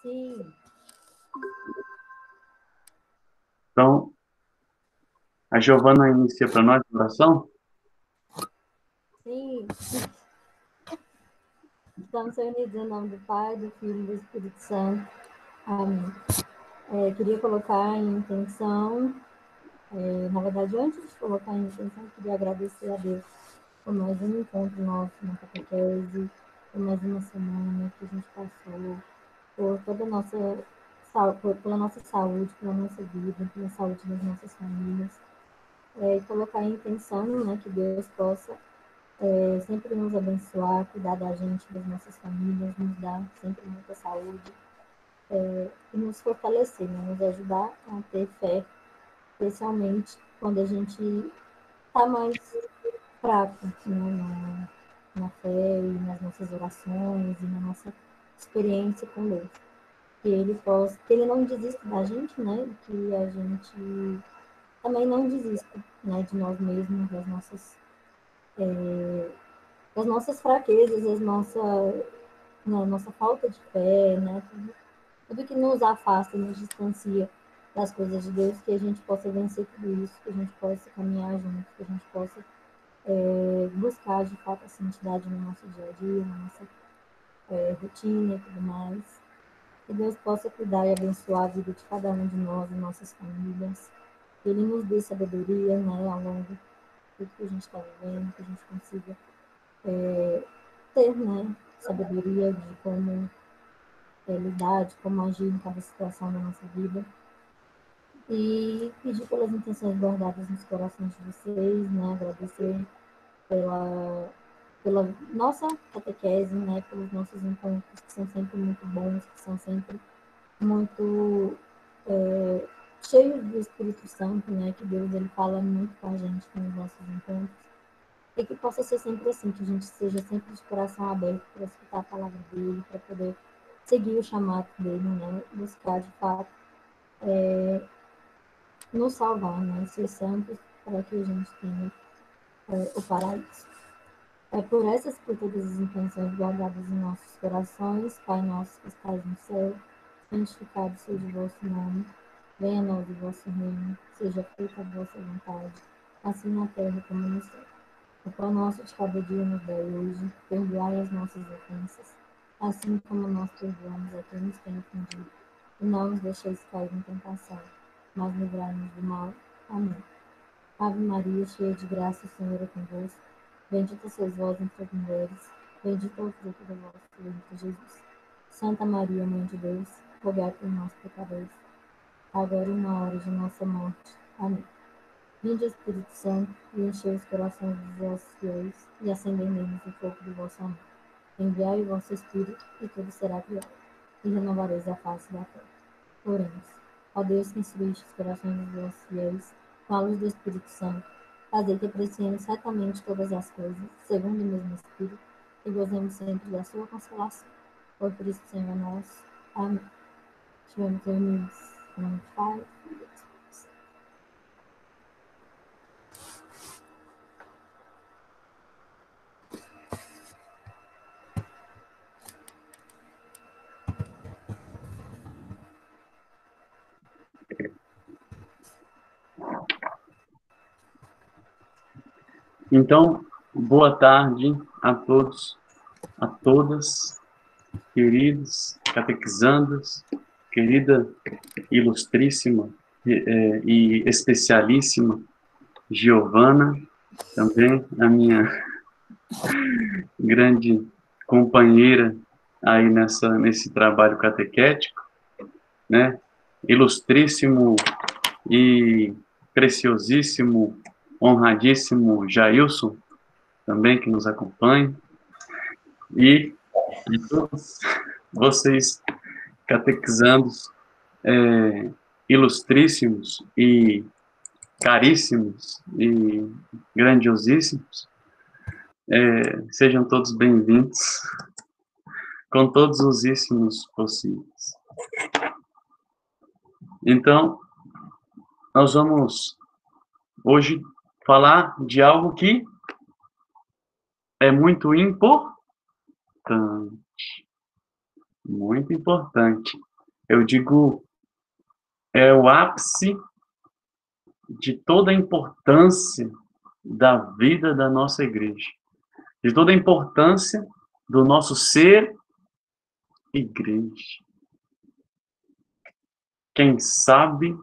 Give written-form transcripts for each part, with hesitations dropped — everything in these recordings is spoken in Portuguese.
Sim, Então, a Giovana inicia para nós a oração. sim. Estamos reunidos em nome do Pai, do Filho e do Espírito Santo. Amém. Queria colocar em intenção, na verdade, antes de colocar em intenção, queria agradecer a Deus por mais um encontro nosso na catequese, por mais uma semana que a gente passou, por toda a nossa pela nossa saúde, pela nossa vida, pela saúde das nossas famílias. E colocar em intenção, né, que Deus possa sempre nos abençoar, cuidar da gente, das nossas famílias, nos dar sempre muita saúde e nos fortalecer, né? Nos ajudar a ter fé, especialmente quando a gente está mais fraco, né? Na fé e nas nossas orações e na nossa experiência com Deus. Que Ele não desista da gente, né? E que a gente também não desista, né? De nós mesmos, das nossas fraquezas, nossa falta de fé, né? Tudo que nos afasta, nos distancia das coisas de Deus, que a gente possa vencer tudo isso, que a gente possa caminhar junto, que a gente possa buscar de fato a santidade no nosso dia a dia, na nossa rotina e tudo mais. Que Deus possa cuidar e abençoar a vida de cada um de nós e nossas famílias. Que Ele nos dê sabedoria, né, ao longo de tudo que a gente está vivendo, que a gente consiga ter, né, sabedoria de como lidar, de como agir em cada situação da nossa vida. E pedir pelas intenções guardadas nos corações de vocês, né, agradecer pela nossa catequese, né, pelos nossos encontros, que são sempre muito bons, que são sempre muito cheios do Espírito Santo, né, que Deus ele fala muito com a gente nos nossos encontros, e que possa ser sempre assim, que a gente seja sempre de coração aberto para escutar a palavra dele, para poder seguir o chamado dele, né, buscar de fato nos salvar, né, ser santos para que a gente tenha o paraíso. Por todas as intenções guardadas em nossos corações, Pai nosso que estás no céu, santificado seja o vosso nome, venha a nós o vosso reino, seja feita a vossa vontade, assim na terra como no céu. O pão nosso de cada dia nos dai hoje, perdoai as nossas ofensas, assim como nós perdoamos a quem nos tem ofendido. E não nos deixeis cair em tentação, mas livrai-nos do mal. Amém. Ave Maria, cheia de graça, o Senhor é convosco. Bendita sois vós entre as mulheres, bendito é o fruto do vosso ventre, Jesus. Santa Maria, Mãe de Deus, rogai por nós, pecadores, agora e na hora de nossa morte. Amém. Vinde, Espírito Santo, e enchei os corações dos vossos fiéis, e acendei neles o fogo do vosso amor. Enviai o vosso Espírito, e tudo será criado, e renovareis a face da terra. Oremos. Ó Deus, que instruíste os corações dos vossos fiéis, com a luz do Espírito Santo, fazei que apreciemos certamente todas as coisas, segundo o mesmo Espírito, e gozemos sempre da sua consolação. Por Cristo Senhor nosso. Amém. Estivemos reunidos em nome do Pai, do Filho e do Espírito Santo. Então, boa tarde a todos, a todas, queridos catequizandos, querida, ilustríssima e especialíssima Giovana, também a minha grande companheira aí nesse trabalho catequético, né? Ilustríssimo e preciosíssimo, honradíssimo Jailson, também que nos acompanha, e todos vocês catequizandos ilustríssimos e caríssimos e grandiosíssimos, sejam todos bem-vindos, com todos os ismos possíveis. Então, nós vamos hoje falar de algo que é muito importante. Muito importante. Eu digo, é o ápice de toda a importância da vida da nossa igreja, de toda a importância do nosso ser igreja. Quem sabe,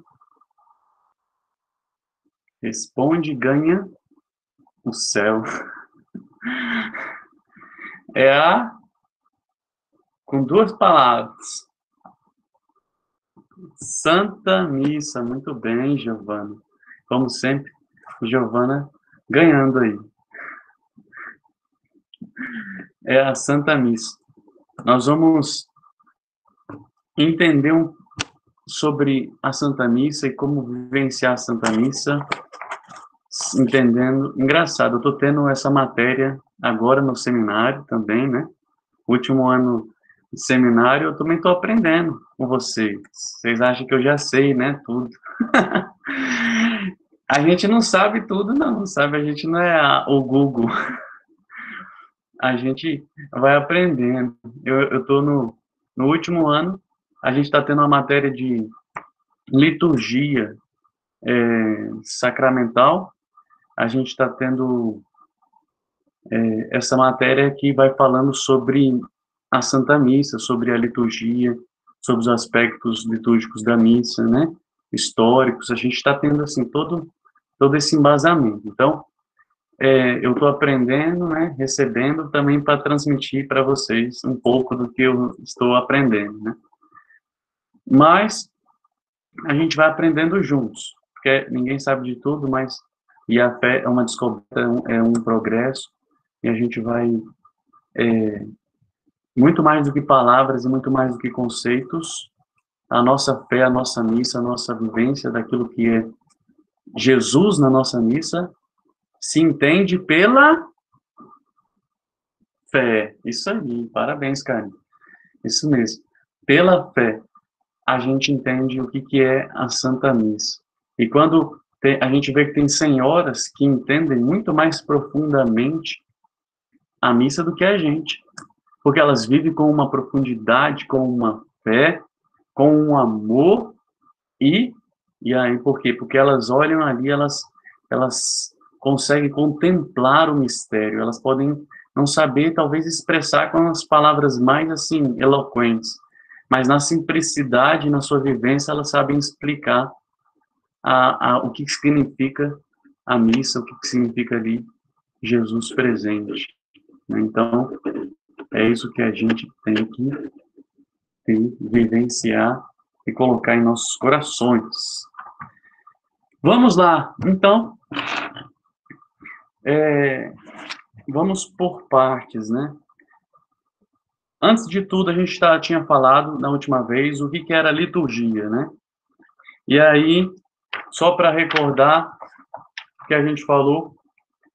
responde, ganha o céu. É com duas palavras. Santa Missa. Muito bem, Giovana. Como sempre, Giovana ganhando aí. É a Santa Missa. Nós vamos entender sobre a Santa Missa e como vivenciar a Santa Missa, entendendo. Engraçado, eu estou tendo essa matéria agora no seminário também, né? Último ano de seminário, eu também estou aprendendo com vocês. Vocês acham que eu já sei, né? Tudo. A gente não sabe tudo, não, sabe? A gente não é o Google. A gente vai aprendendo. Eu estou no último ano, a gente está tendo uma matéria de liturgia sacramental. A gente está tendo essa matéria que vai falando sobre a Santa Missa, sobre a liturgia, sobre os aspectos litúrgicos da missa, né? Históricos. A gente está tendo assim todo esse embasamento. Então, eu estou aprendendo, né? Recebendo também para transmitir para vocês um pouco do que eu estou aprendendo, né? Mas a gente vai aprendendo juntos, porque ninguém sabe de tudo, mas e a fé é uma descoberta, é um progresso, e a gente vai muito mais do que palavras e muito mais do que conceitos, a nossa fé, a nossa missa, a nossa vivência daquilo que é Jesus na nossa missa, se entende pela fé. Isso aí, parabéns, Karen. Isso mesmo. Pela fé, a gente entende o que é a Santa Missa. E quando a gente vê que tem senhoras que entendem muito mais profundamente a missa do que a gente, porque elas vivem com uma profundidade, com uma fé, com um amor e aí por quê? Porque elas olham ali, elas conseguem contemplar o mistério, elas podem não saber talvez expressar com as palavras mais assim eloquentes, mas na simplicidade, na sua vivência, elas sabem explicar o que significa a missa, o que significa ali Jesus presente, né? Então, é isso que a gente tem que vivenciar e colocar em nossos corações. Vamos lá, então, vamos por partes, né? Antes de tudo, a gente tinha falado na última vez o que era liturgia, né? E aí, só para recordar o que a gente falou,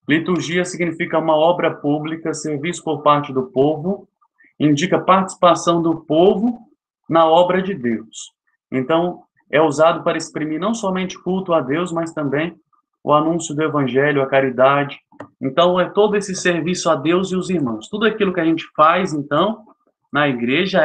liturgia significa uma obra pública, serviço por parte do povo, indica participação do povo na obra de Deus. Então, é usado para exprimir não somente culto a Deus, mas também o anúncio do evangelho, a caridade. Então, é todo esse serviço a Deus e os irmãos. Tudo aquilo que a gente faz, então, na igreja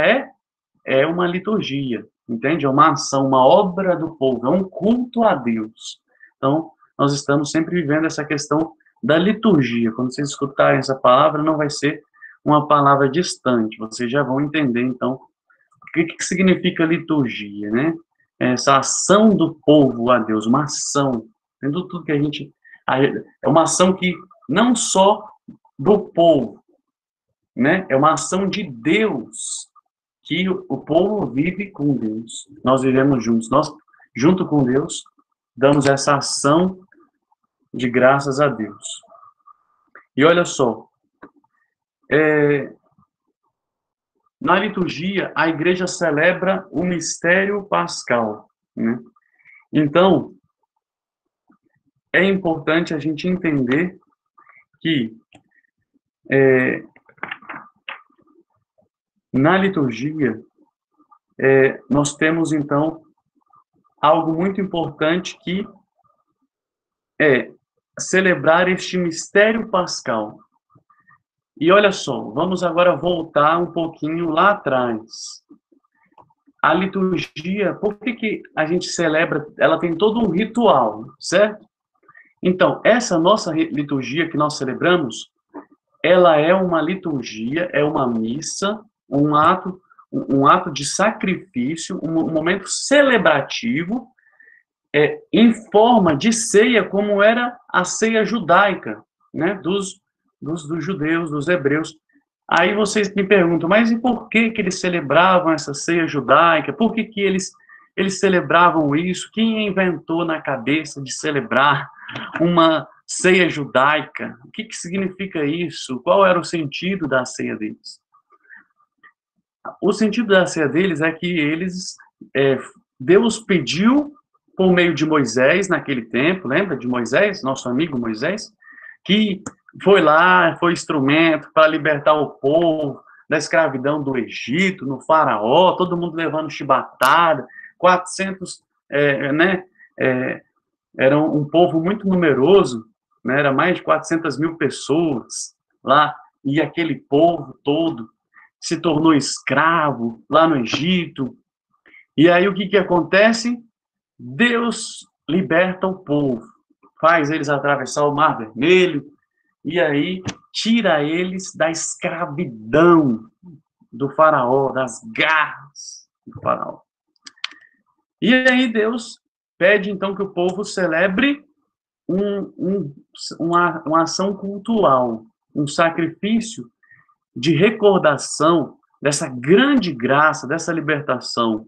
é uma liturgia, entende? É uma ação, uma obra do povo, é um culto a Deus. Então, nós estamos sempre vivendo essa questão da liturgia. Quando vocês escutarem essa palavra, não vai ser uma palavra distante, vocês já vão entender, então, o que significa liturgia, né? Essa ação do povo a Deus, uma ação, tendo tudo que a gente... É uma ação que não só do povo, né? É uma ação de Deus, que o povo vive com Deus. Nós vivemos juntos. Nós, junto com Deus, damos essa ação de graças a Deus. E olha só, na liturgia, a igreja celebra o mistério pascal, né? Então, é importante a gente entender que na liturgia nós temos, então, algo muito importante que é celebrar este mistério pascal. E olha só, vamos agora voltar um pouquinho lá atrás. a liturgia, por que a gente celebra? Ela tem todo um ritual, certo? Então, essa nossa liturgia que nós celebramos, ela é uma liturgia, é uma missa, um ato de sacrifício, um momento celebrativo, em forma de ceia, como era a ceia judaica, né, dos judeus, dos hebreus. Aí vocês me perguntam, mas e por que eles celebravam essa ceia judaica? Por que eles celebravam isso? Quem inventou na cabeça de celebrar uma ceia judaica? O que significa isso? Qual era o sentido da ceia deles? O sentido da ceia deles é que Deus pediu por meio de Moisés naquele tempo, lembra de Moisés, nosso amigo Moisés, que foi lá, foi instrumento para libertar o povo da escravidão do Egito, no faraó, todo mundo levando chibatada, 400, era um povo muito numeroso, né, era mais de 400 mil pessoas lá, e aquele povo todo se tornou escravo lá no Egito. E aí o que acontece? Deus liberta o povo, faz eles atravessar o Mar Vermelho, e aí tira eles da escravidão do faraó, das garras do faraó. E aí Deus pede, então, que o povo celebre uma ação cultural, um sacrifício de recordação dessa grande graça, dessa libertação.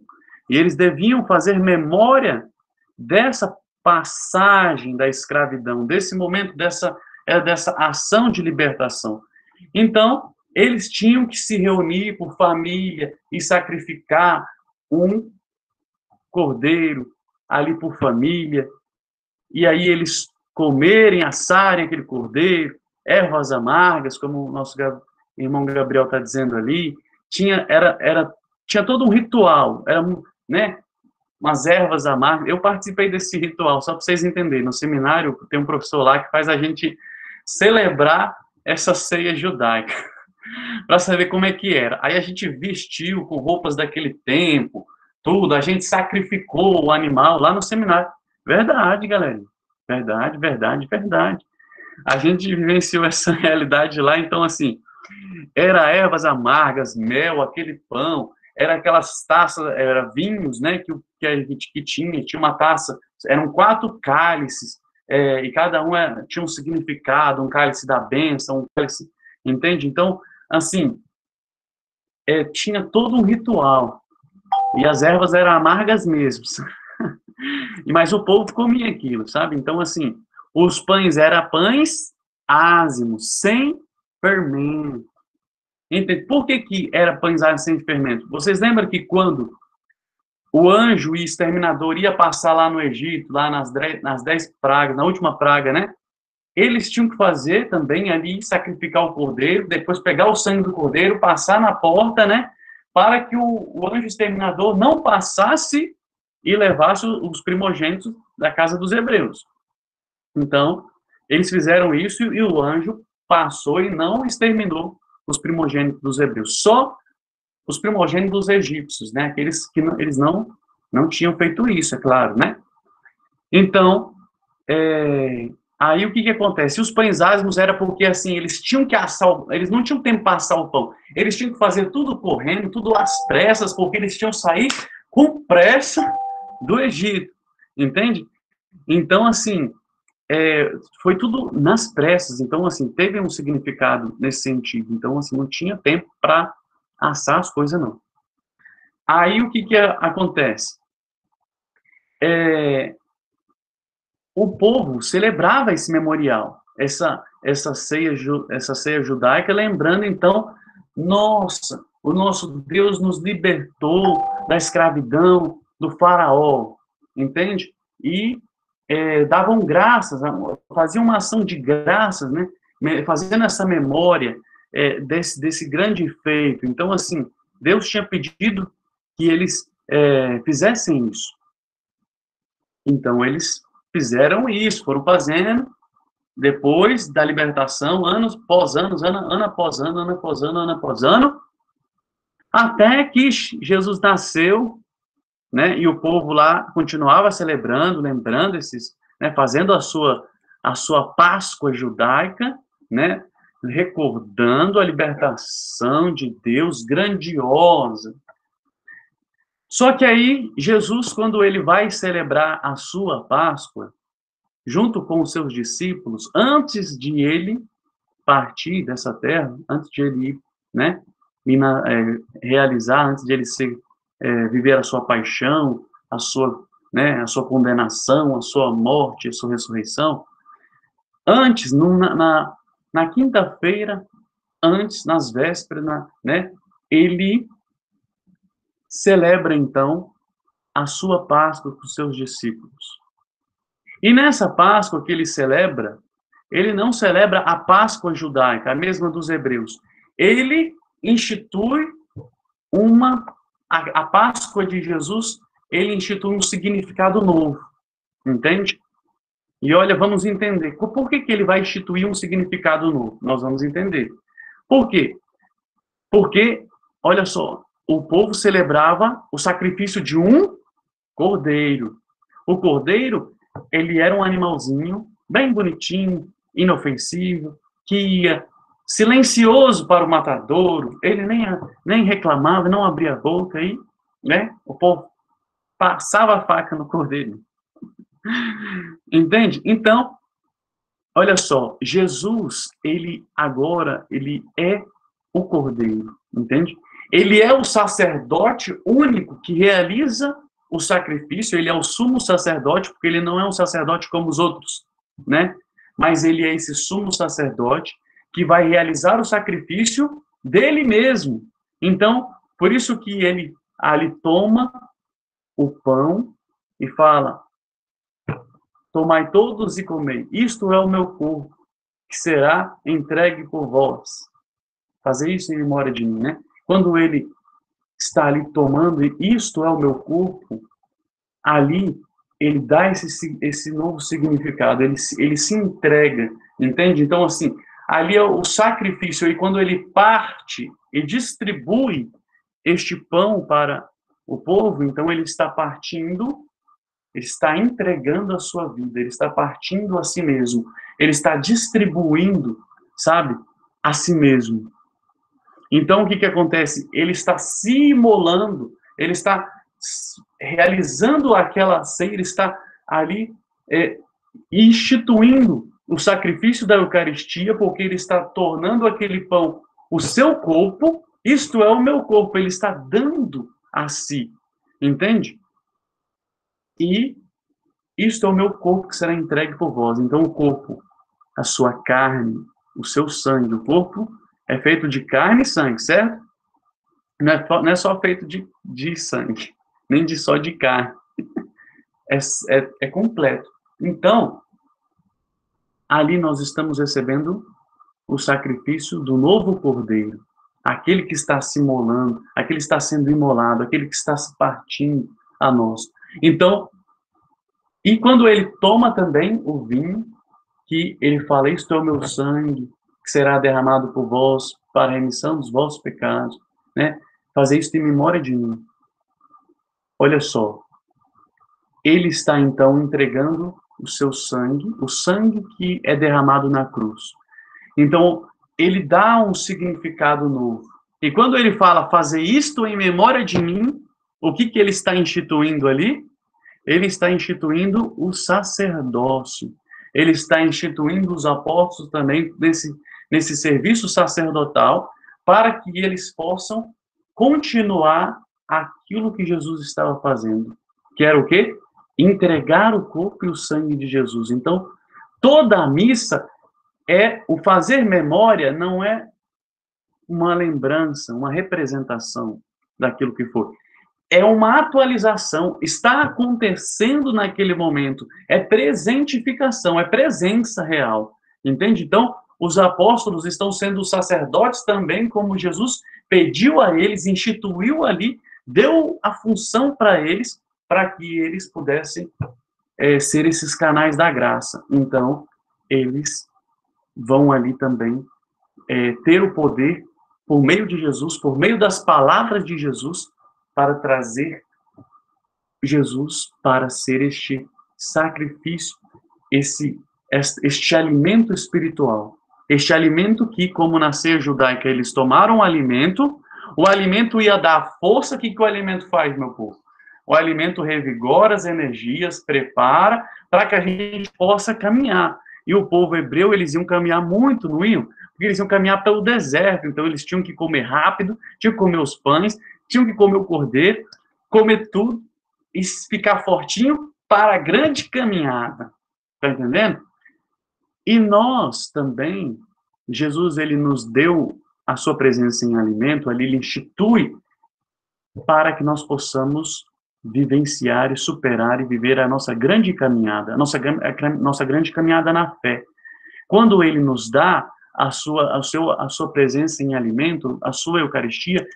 E eles deviam fazer memória dessa passagem da escravidão, desse momento, dessa ação de libertação. Então, eles tinham que se reunir por família e sacrificar um cordeiro ali por família, e aí eles comerem, assarem aquele cordeiro, ervas amargas, como o nosso irmão Gabriel está dizendo ali, tinha todo um ritual, né, umas ervas amargas. Eu participei desse ritual, só para vocês entenderem. No seminário tem um professor lá que faz a gente celebrar essa ceia judaica, para saber como é que era. Aí a gente vestiu com roupas daquele tempo, tudo, a gente sacrificou o animal lá no seminário. Verdade, galera. Verdade, verdade, verdade. A gente vivenciou essa realidade lá, então, assim, era ervas amargas, mel, aquele pão, era aquelas taças, era vinhos, né, que a gente tinha uma taça, eram 4 cálices, e cada um tinha um significado, um cálice da bênção, um cálice, entende? Então, assim, tinha todo um ritual, e as ervas eram amargas mesmo, mas o povo comia aquilo, sabe? Então, assim, os pães eram pães ázimos, sem fermento. Entende? Por que era pães ázimos sem fermento? Vocês lembram que quando o anjo e exterminador ia passar lá no Egito, lá nas 10 pragas, na última praga, né? Eles tinham que fazer também ali, sacrificar o cordeiro, depois pegar o sangue do cordeiro, passar na porta, né? Para que o anjo exterminador não passasse e levasse os primogênitos da casa dos hebreus. Então, eles fizeram isso e o anjo passou e não exterminou os primogênitos dos hebreus, só os primogênitos dos egípcios, né? Aqueles que eles não tinham feito isso, é claro, né? Então, aí o que acontece? Os pães ázimos era porque, assim, eles tinham que eles não tinham tempo para assar o pão, eles tinham que fazer tudo correndo, tudo às pressas, porque eles tinham que sair com pressa do Egito, entende? Então, assim, foi tudo nas pressas, então, assim, teve um significado nesse sentido, então, assim, não tinha tempo para assar as coisas, não. Aí, o que acontece? O povo celebrava esse memorial, essa ceia judaica, lembrando, então, nossa, o nosso Deus nos libertou da escravidão do faraó, entende? E davam graças, faziam uma ação de graças, né? Fazendo essa memória desse grande feito. Então, assim, Deus tinha pedido que eles fizessem isso. Então, eles fizeram isso, foram fazendo, depois da libertação, anos após anos, ano após ano, até que Jesus nasceu né? E o povo lá continuava celebrando, lembrando esses, né? Fazendo a sua Páscoa judaica, né? Recordando a libertação de Deus grandiosa. Só que aí, Jesus, quando ele vai celebrar a sua Páscoa, junto com os seus discípulos, antes de ele partir dessa terra, antes de ele ir, né, realizar, antes de ele viver a sua paixão, a sua, né, a sua condenação, a sua morte, a sua ressurreição, antes, na quinta-feira, antes, nas vésperas, né, ele celebra, então, a sua Páscoa com os seus discípulos. E nessa Páscoa que ele não celebra a Páscoa judaica, a mesma dos hebreus. Ele institui a Páscoa de Jesus, ele institui um significado novo, entende? E olha, vamos entender. Por que ele vai instituir um significado novo? Nós vamos entender. Por quê? Porque, olha só, o povo celebrava o sacrifício de um cordeiro. O cordeiro, ele era um animalzinho bem bonitinho, inofensivo, que ia silencioso para o matadouro, ele nem reclamava, não abria a boca, aí, né? O povo passava a faca no cordeiro. Entende? Então, olha só, Jesus, ele é o cordeiro, entende? Ele é o sacerdote único que realiza o sacrifício, ele é o sumo sacerdote, porque ele não é um sacerdote como os outros, né? Mas ele é esse sumo sacerdote que vai realizar o sacrifício dele mesmo. Então, por isso que ele ali toma o pão e fala: tomai todos e comei, isto é o meu corpo, que será entregue por vós. Fazer isso em memória de mim, né? Quando ele está ali tomando, isto é o meu corpo, ali ele dá esse novo significado, ele se entrega, entende? Então, assim, ali é o sacrifício, e quando ele parte e distribui este pão para o povo, então ele está partindo, ele está entregando a sua vida, ele está partindo a si mesmo, ele está distribuindo, sabe, a si mesmo. Então, o que acontece? Ele está se imolando, ele está realizando aquela ceia, ele está ali instituindo o sacrifício da Eucaristia, porque ele está tornando aquele pão o seu corpo, isto é o meu corpo, ele está dando a si, entende? E isto é o meu corpo que será entregue por vós. Então, o corpo, a sua carne, o seu sangue, o corpo é feito de carne e sangue, certo? Não é só feito de sangue, nem só de carne. É completo. Então, ali nós estamos recebendo o sacrifício do novo cordeiro, aquele que está se imolando, aquele que está sendo imolado, aquele que está se partindo a nós. Então, e quando ele toma também o vinho, que ele fala: isto é o meu sangue, que será derramado por vós para a remissão dos vossos pecados, né? Fazer isso em memória de mim. Olha só, ele está então entregando o seu sangue, o sangue que é derramado na cruz. Então, ele dá um significado novo. E quando ele fala: fazer isto em memória de mim, o que ele está instituindo ali? Ele está instituindo o sacerdócio. Ele está instituindo os apóstolos também nesse serviço sacerdotal, para que eles possam continuar aquilo que Jesus estava fazendo. Que era o quê? Entregar o corpo e o sangue de Jesus. Então, toda a missa o fazer memória, não é uma lembrança, uma representação daquilo que foi. É uma atualização, está acontecendo naquele momento, é presentificação, é presença real, entende? Então, os apóstolos estão sendo sacerdotes também, como Jesus pediu a eles, instituiu ali, deu a função para eles, para que eles pudessem ser esses canais da graça. Então, eles vão ali também ter o poder, por meio de Jesus, por meio das palavras de Jesus, para trazer Jesus para ser este sacrifício, este alimento espiritual. Este alimento que, como na ceia judaica, eles tomaram o alimento ia dar força. O que o alimento faz, meu povo? O alimento revigora as energias, prepara para que a gente possa caminhar. E o povo hebreu, eles iam caminhar muito, não iam? Porque eles iam caminhar pelo deserto, então eles tinham que comer rápido, tinham que comer os pães, tinham que comer o cordeiro, comer tudo e ficar fortinho para a grande caminhada. Está entendendo? E nós também, Jesus, ele nos deu a sua presença em alimento, ali ele institui para que nós possamos vivenciar e superar e viver a nossa grande caminhada, a nossa grande caminhada na fé. Quando ele nos dá a sua presença em alimento, a sua Eucaristia,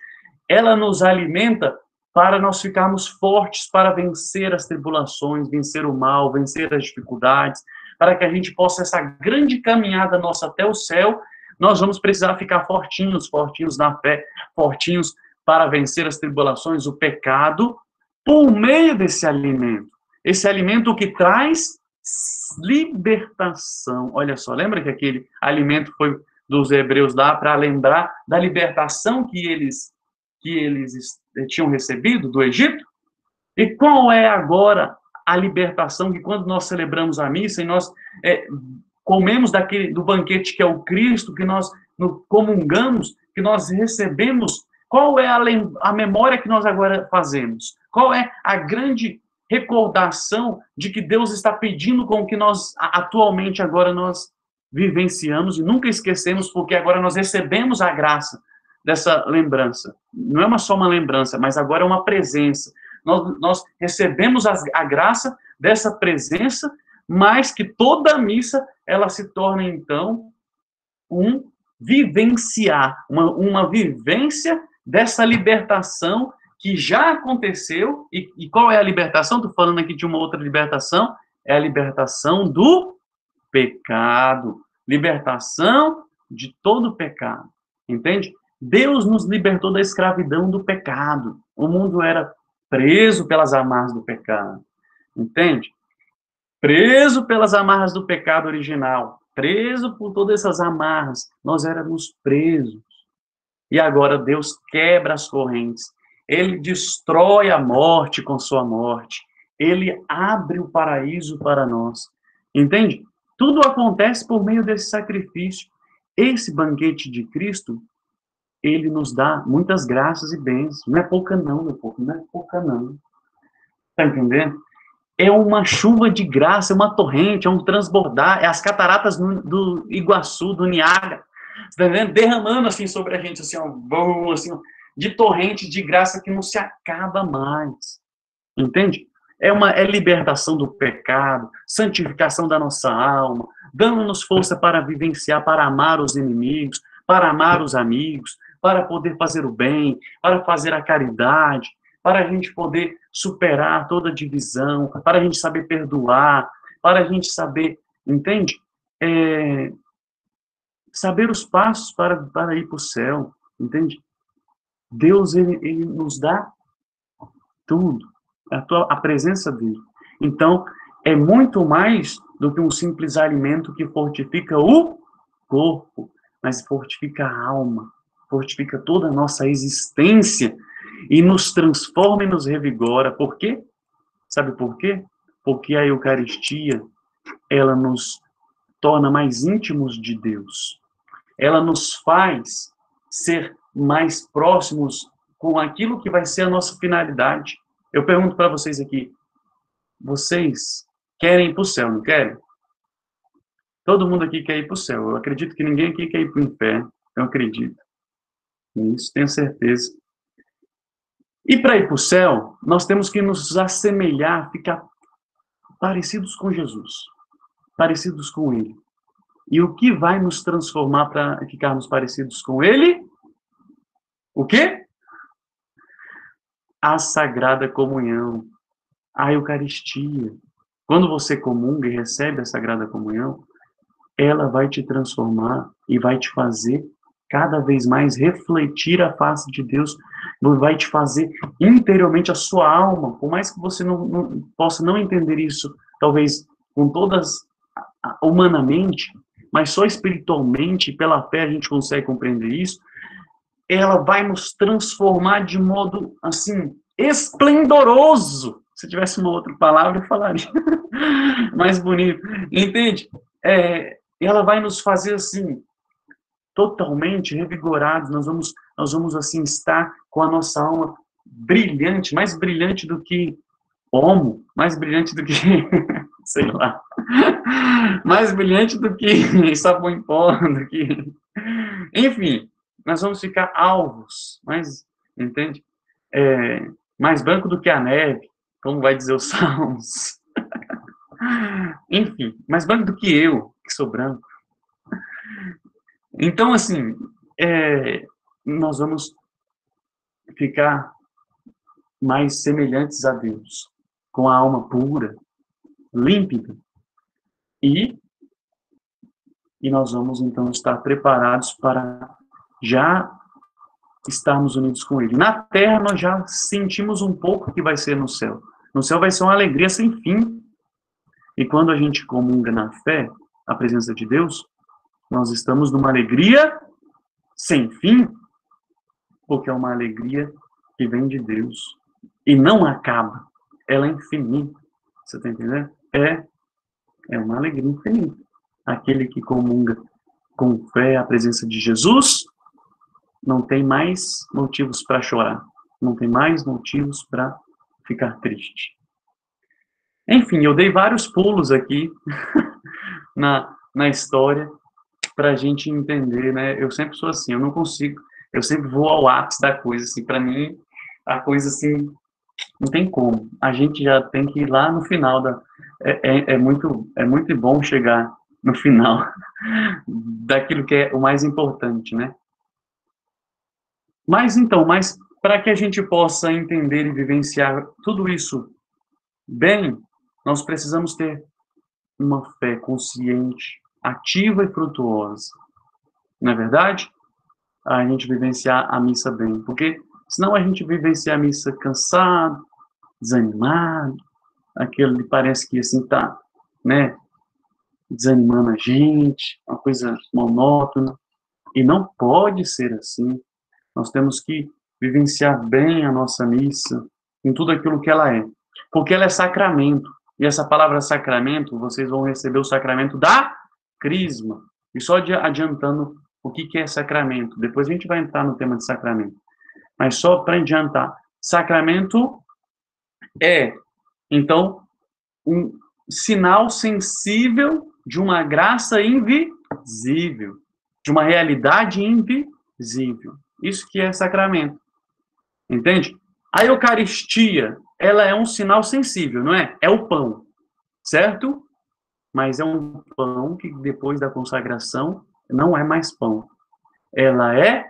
ela nos alimenta para nós ficarmos fortes para vencer as tribulações, vencer o mal, vencer as dificuldades, para que a gente possa, essa grande caminhada nossa até o céu, nós vamos precisar ficar fortinhos na fé, fortinhos para vencer as tribulações, o pecado, por meio desse alimento. Esse alimento que traz libertação. Olha só, lembra que aquele alimento foi dos hebreus lá para lembrar da libertação que eles tinham recebido do Egito? E qual é agora a libertação que, quando nós celebramos a missa e nós comemos do banquete que é o Cristo, que nós comungamos, que nós recebemos, qual é a memória que nós agora fazemos? Qual é a grande recordação de que Deus está pedindo com que nós, atualmente, agora nós vivenciamos e nunca esquecemos, porque agora nós recebemos a graça dessa lembrança. Não é só uma lembrança, mas agora é uma presença. Nós recebemos a graça dessa presença, mas que toda a missa, ela se torna, então, um vivenciar, uma vivência dessa libertação que já aconteceu. E qual é a libertação? Estou falando aqui de uma outra libertação. É a libertação do pecado. Libertação de todo pecado. Entende? Deus nos libertou da escravidão do pecado. O mundo era preso pelas amarras do pecado. Entende? Preso pelas amarras do pecado original. Preso por todas essas amarras. Nós éramos presos. E agora Deus quebra as correntes. Ele destrói a morte com sua morte. Ele abre o paraíso para nós. Entende? Tudo acontece por meio desse sacrifício. Esse banquete de Cristo, ele nos dá muitas graças e bênçãos. Não é pouca não, meu povo. Não é pouca não. Está entendendo? É uma chuva de graça, é uma torrente, é um transbordar, é as cataratas do Iguaçu, do Niágara. Você está vendo? Derramando assim sobre a gente, assim, ó, assim, ó, de torrente de graça que não se acaba mais. Entende? É libertação do pecado, santificação da nossa alma, dando-nos força para vivenciar, para amar os inimigos, para amar os amigos, para poder fazer o bem, para fazer a caridade, para a gente poder superar toda divisão, para a gente saber perdoar, para a gente saber, entende? Saber os passos para ir para o céu, entende? Deus, ele nos dá tudo, a presença dele. Então, é muito mais do que um simples alimento que fortifica o corpo, mas fortifica a alma, fortifica toda a nossa existência e nos transforma e nos revigora. Por quê? Sabe por quê? Porque a Eucaristia, ela nos torna mais íntimos de Deus. Ela nos faz ser mais próximos com aquilo que vai ser a nossa finalidade. Eu pergunto para vocês aqui, vocês querem ir para o céu, não querem? Todo mundo aqui quer ir para o céu. Eu acredito que ninguém aqui quer ir para o inferno. Eu acredito nisso, tenho certeza. E para ir para o céu, nós temos que nos assemelhar, ficar parecidos com Jesus, parecidos com Ele. E o que vai nos transformar para ficarmos parecidos com Ele? O quê? A Sagrada Comunhão, a Eucaristia. Quando você comunga e recebe a Sagrada Comunhão, ela vai te transformar e vai te fazer cada vez mais refletir a face de Deus vai te fazer interiormente a sua alma, por mais que você não possa não entender isso, talvez com todas humanamente, mas só espiritualmente, pela fé a gente consegue compreender isso, ela vai nos transformar de modo, assim, esplendoroso. Se tivesse uma outra palavra, eu falaria mais bonito. Entende? Ela vai nos fazer, assim, totalmente revigorados. Nós vamos, assim, estar com a nossa alma brilhante, mais brilhante do que homo, mais brilhante do que, sei lá, mais brilhante do que sabão em pó, do que... Enfim, nós vamos ficar alvos, mais, entende? Mais branco do que a neve, como vai dizer os Salmos. Enfim, mais branco do que eu, que sou branco. Então, assim, nós vamos ficar mais semelhantes a Deus, com a alma pura, límpida, e nós vamos, então, estar preparados para já estarmos unidos com Ele. Na Terra, nós já sentimos um pouco que vai ser no céu. No céu vai ser uma alegria sem fim. E quando a gente comunga na fé, a presença de Deus, nós estamos numa alegria sem fim, porque é uma alegria que vem de Deus e não acaba. Ela é infinita. Você está entendendo? É uma alegria infinita. Aquele que comunga com fé a presença de Jesus não tem mais motivos para chorar, não tem mais motivos para ficar triste. Enfim, eu dei vários pulos aqui na história para a gente entender, né? Eu sempre sou assim, eu não consigo, eu sempre vou ao ápice da coisa, assim, para mim, a coisa, assim, não tem como. A gente já tem que ir lá no final é muito bom chegar no final daquilo que é o mais importante, né? Mas para que a gente possa entender e vivenciar tudo isso bem, nós precisamos ter uma fé consciente, ativa e frutuosa. Não é verdade? A gente vivenciar a missa bem. Porque senão a gente vivencia a missa cansado, desanimado, aquele que parece que assim tá, né, desanimando a gente, uma coisa monótona. E não pode ser assim. Nós temos que vivenciar bem a nossa missa, em tudo aquilo que ela é. Porque ela é sacramento. E essa palavra sacramento, vocês vão receber o sacramento da crisma. E só adiantando o que é sacramento. Depois a gente vai entrar no tema de sacramento. Mas só para adiantar. Sacramento é, então, um sinal sensível de uma graça invisível, de uma realidade invisível. Isso que é sacramento. Entende? A Eucaristia, ela é um sinal sensível, não é? É o pão, certo? Mas é um pão que depois da consagração não é mais pão. Ela é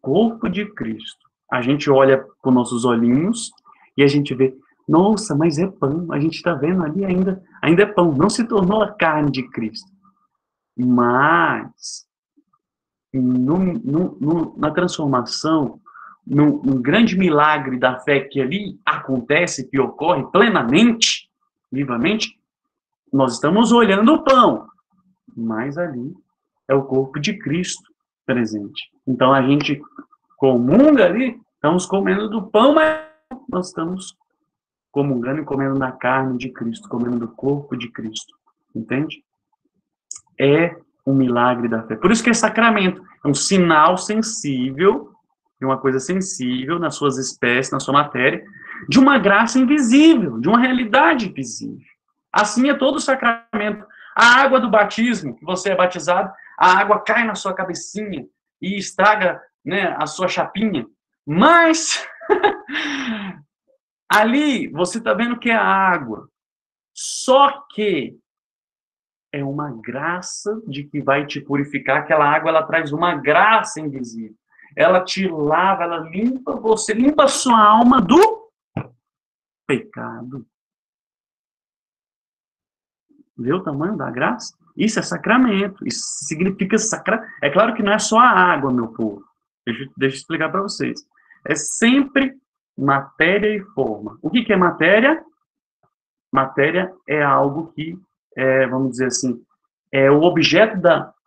corpo de Cristo. A gente olha com nossos olhinhos e a gente vê, nossa, mas é pão. A gente está vendo ali ainda é pão. Não se tornou a carne de Cristo. Mas na transformação, num grande milagre da fé que ali acontece, que ocorre plenamente, vivamente, nós estamos olhando o pão, mas ali é o corpo de Cristo presente. Então a gente comunga ali, estamos comendo do pão, mas nós estamos comungando e comendo da carne de Cristo, comendo do corpo de Cristo. Entende? É um milagre da fé. Por isso que é sacramento. É um sinal sensível, de uma coisa sensível nas suas espécies, na sua matéria, de uma graça invisível, de uma realidade invisível. Assim é todo o sacramento. A água do batismo, que você é batizado, a água cai na sua cabecinha e estraga, né, a sua chapinha. Mas ali você está vendo que é a água. Só que é uma graça de que vai te purificar. Aquela água, ela traz uma graça invisível. Ela te lava, ela limpa você, limpa a sua alma do pecado. Vê o tamanho da graça? Isso é sacramento. Isso significa sacramento. É claro que não é só a água, meu povo. Deixa eu explicar para vocês. É sempre matéria e forma. O que é matéria? Matéria é algo que, vamos dizer assim, é o objeto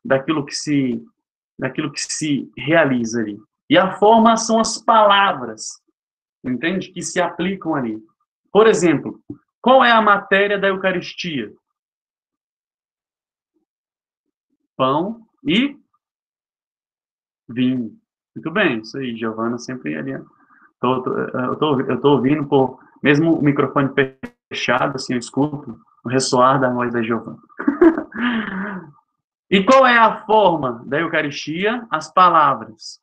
daquilo que se realiza ali. E a forma são as palavras, entende? Que se aplicam ali. Por exemplo, qual é a matéria da Eucaristia? Pão e vinho. Muito bem, isso aí, Giovana sempre ali. Eu tô ouvindo, mesmo o microfone fechado, assim, eu escuto o ressoar da voz da Giovana. E qual é a forma da Eucaristia? As palavras.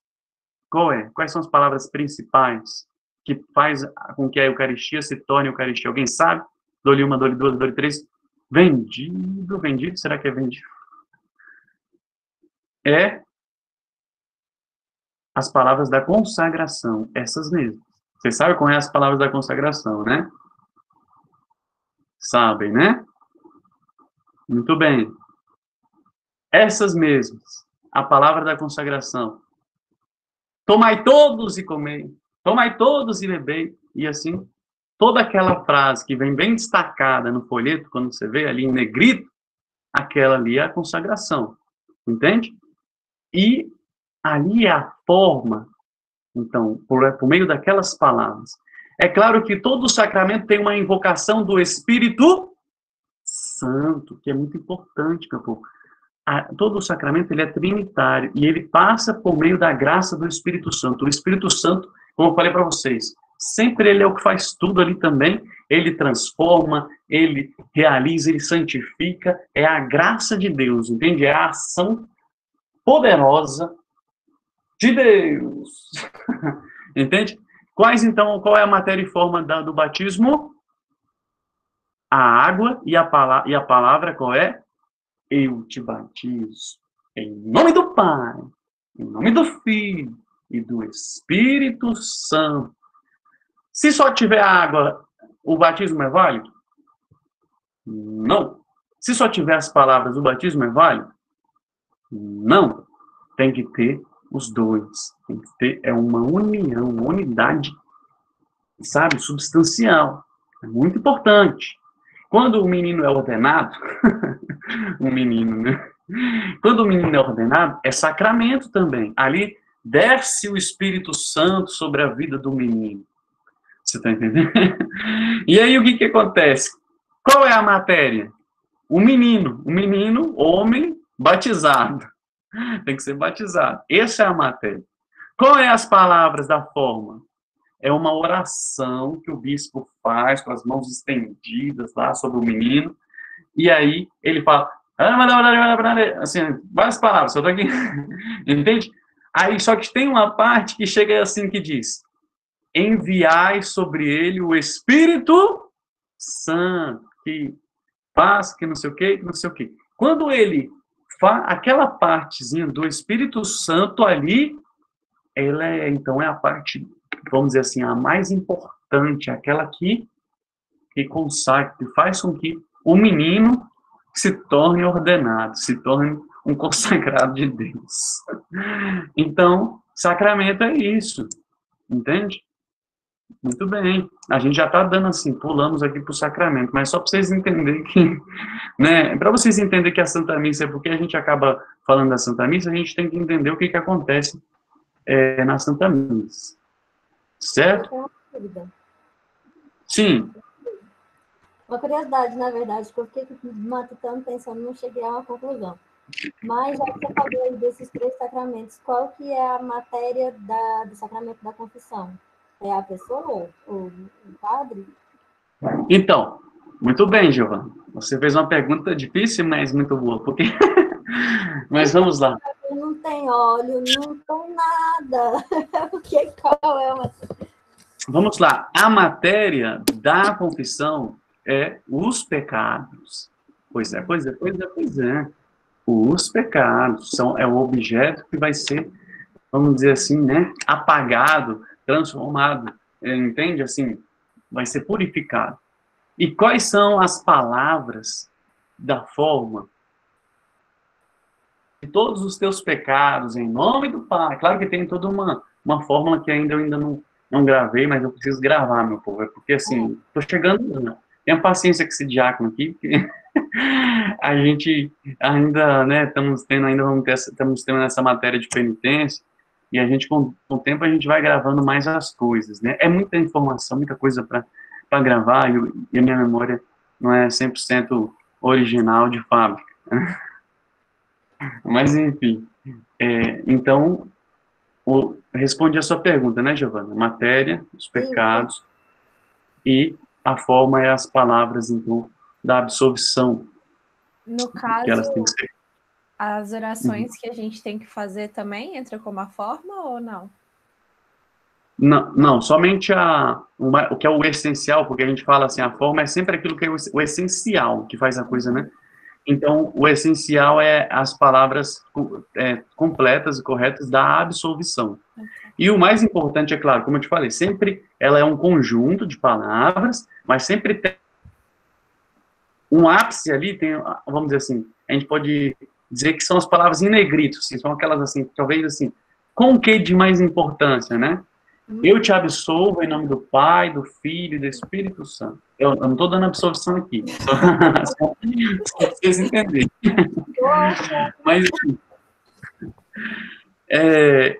Qual é? Quais são as palavras principais que faz com que a Eucaristia se torne Eucaristia? Alguém sabe? Dou-lhe uma, dou-lhe duas, dou-lhe três. Vendido, vendido, será que é vendido? É as palavras da consagração, essas mesmas. Vocês sabem qual é as palavras da consagração, né? Sabem, né? Muito bem. Essas mesmas, a palavra da consagração. Tomai todos e comei, tomai todos e bebei, e assim, toda aquela frase que vem bem destacada no folheto, quando você vê ali em negrito, aquela ali é a consagração, entende? E ali é a forma, então, por meio daquelas palavras. É claro que todo sacramento tem uma invocação do Espírito Santo, que é muito importante, meu povo. Todo o sacramento ele é trinitário e ele passa por meio da graça do Espírito Santo. O Espírito Santo, como eu falei para vocês, sempre ele é o que faz tudo ali também. Ele transforma, ele realiza, ele santifica. É a graça de Deus, entende? É a ação poderosa de Deus. Entende? Qual é a matéria e forma do batismo? A água e a palavra qual é? Eu te batizo em nome do Pai, em nome do Filho e do Espírito Santo. Se só tiver água, o batismo é válido? Não. Se só tiver as palavras, o batismo é válido? Não. Tem que ter os dois. Tem que ter uma união, uma unidade, sabe, substancial. É muito importante. Quando o menino é ordenado, um menino, né? Quando o menino é ordenado, é sacramento também. Ali desce o Espírito Santo sobre a vida do menino. Você está entendendo? E aí o que acontece? Qual é a matéria? O menino, homem, batizado. Tem que ser batizado. Essa é a matéria. Qual é as palavras da forma? É uma oração que o bispo faz com as mãos estendidas lá sobre o menino. E aí ele fala, assim, várias palavras, só tô aqui, entende? Aí só que tem uma parte que chega assim que diz, enviai sobre ele o Espírito Santo, que faz, que não sei o que, que não sei o que. Quando ele faz aquela partezinha do Espírito Santo ali, então é a parte, vamos dizer assim, a mais importante, aquela que consagra, que faz com que o menino se torne ordenado, se torne um consagrado de Deus. Então, sacramento é isso, entende? Muito bem. A gente já está dando assim, pulamos aqui para o sacramento, mas só para vocês entenderem que, né, para vocês entenderem que a Santa Missa é porque a gente acaba falando da Santa Missa, a gente tem que entender o que acontece na Santa Missa. Certo? Sim. Uma curiosidade, na verdade, que eu fiquei matutando, pensando, não cheguei a uma conclusão. Mas, já que você falou aí desses 3 sacramentos, qual que é a matéria do sacramento da confissão? É a pessoa? O padre? Então, muito bem, Giovana. Você fez uma pergunta difícil, mas muito boa. Porque... mas vamos lá. Não tem óleo, não tem nada. Qual é a matéria? Vamos lá. A matéria da confissão é os pecados. Pois é. Os pecados é o objeto que vai ser, vamos dizer assim, né, apagado, transformado, entende? Assim, vai ser purificado. E quais são as palavras da forma? De todos os teus pecados, em nome do Pai. Claro que tem toda uma fórmula que eu ainda não gravei, mas eu preciso gravar, meu povo. É porque, assim, tô chegando, né? Tenha paciência com esse diácono aqui, porque a gente ainda, né, estamos tendo, ainda vamos ter, estamos tendo essa matéria de penitência, e a gente, com o tempo, a gente vai gravando mais as coisas, né? É muita informação, muita coisa para gravar, e a minha memória não é 100% original de fábrica. Mas, enfim, então, responde a sua pergunta, né, Giovana? Matéria, os Isso. pecados, e a forma é as palavras, então, da absolvição, No que caso, elas têm que ser. as orações que a gente tem que fazer também entra como a forma ou não? Não, não, somente o que é o essencial, porque a gente fala assim, a forma é sempre aquilo que é o essencial, que faz a coisa, né? Então, o essencial é as palavras completas e corretas da absolvição. E o mais importante, é claro, como eu te falei, sempre ela é um conjunto de palavras, mas sempre tem um ápice ali, tem, vamos dizer assim, a gente pode dizer que são as palavras em negrito, assim, são aquelas assim, talvez assim, com o que de mais importância, né? Eu te absolvo em nome do Pai, do Filho e do Espírito Santo. Eu não estou dando absolvição aqui, só para vocês entenderem. Mas,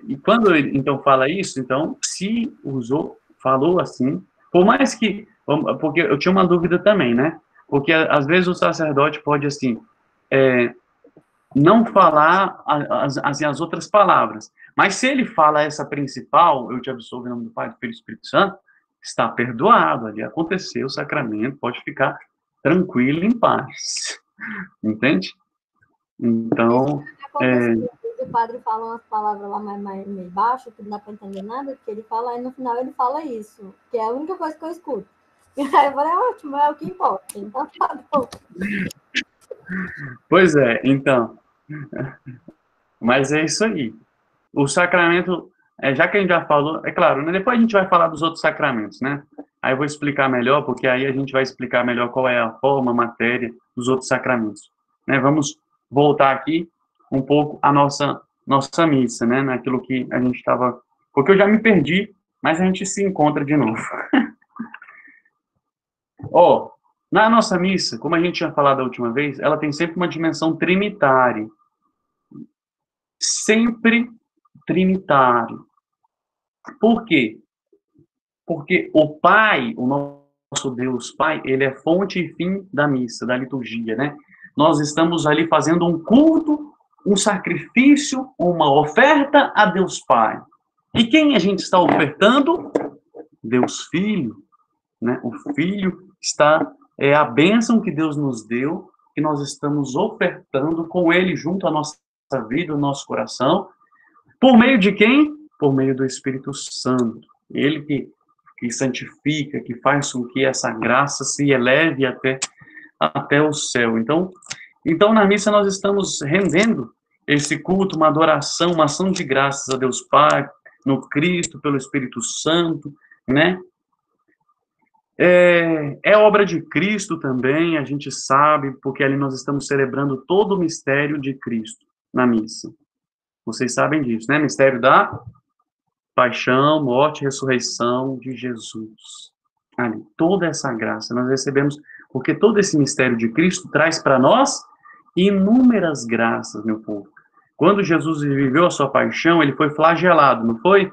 e quando ele, então, fala isso, então, se usou, falou assim, por mais que, porque eu tinha uma dúvida também, né? Porque, às vezes, o sacerdote pode, assim, não falar as outras palavras. Mas se ele fala essa principal, eu te absolvo em nome do Pai, do Filho e do Espírito Santo, está perdoado, ali aconteceu o sacramento, pode ficar tranquilo, em paz. Entende? Então, O padre fala umas palavras lá meio baixo, que não dá para entender nada, que ele fala, e no final ele fala isso, que é a única coisa que eu escuto. E aí eu falei, ótimo, é o que importa. Então tá bom. pois é, então, mas é isso aí. O sacramento, já que a gente já falou, é claro, né, depois a gente vai falar dos outros sacramentos, né? Aí eu vou explicar melhor, porque aí a gente vai explicar melhor qual é a forma, a matéria dos outros sacramentos. Né? Vamos voltar aqui um pouco à nossa missa, né? Naquilo que a gente estava... Porque eu já me perdi, mas a gente se encontra de novo. Ó, na nossa missa, como a gente tinha falado da última vez, ela tem sempre uma dimensão trinitária. Sempre trinitário. Por quê? Porque o Pai, o nosso Deus Pai, ele é fonte e fim da missa, da liturgia, né? Nós estamos ali fazendo um culto, um sacrifício, uma oferta a Deus Pai. E quem a gente está ofertando? Deus Filho, né? O Filho está, é a bênção que Deus nos deu, que nós estamos ofertando com Ele junto à nossa vida, o nosso coração. Por meio de quem? Por meio do Espírito Santo. Ele que santifica, que faz com que essa graça se eleve até o céu. Então, na missa nós estamos rendendo esse culto, uma adoração, uma ação de graças a Deus Pai, no Cristo, pelo Espírito Santo, né? É obra de Cristo também, a gente sabe, porque ali nós estamos celebrando todo o mistério de Cristo na missa. Vocês sabem disso, né? Mistério da paixão, morte e ressurreição de Jesus. Ali, toda essa graça nós recebemos, porque todo esse mistério de Cristo traz para nós inúmeras graças, meu povo. Quando Jesus viveu a sua paixão, ele foi flagelado, não foi?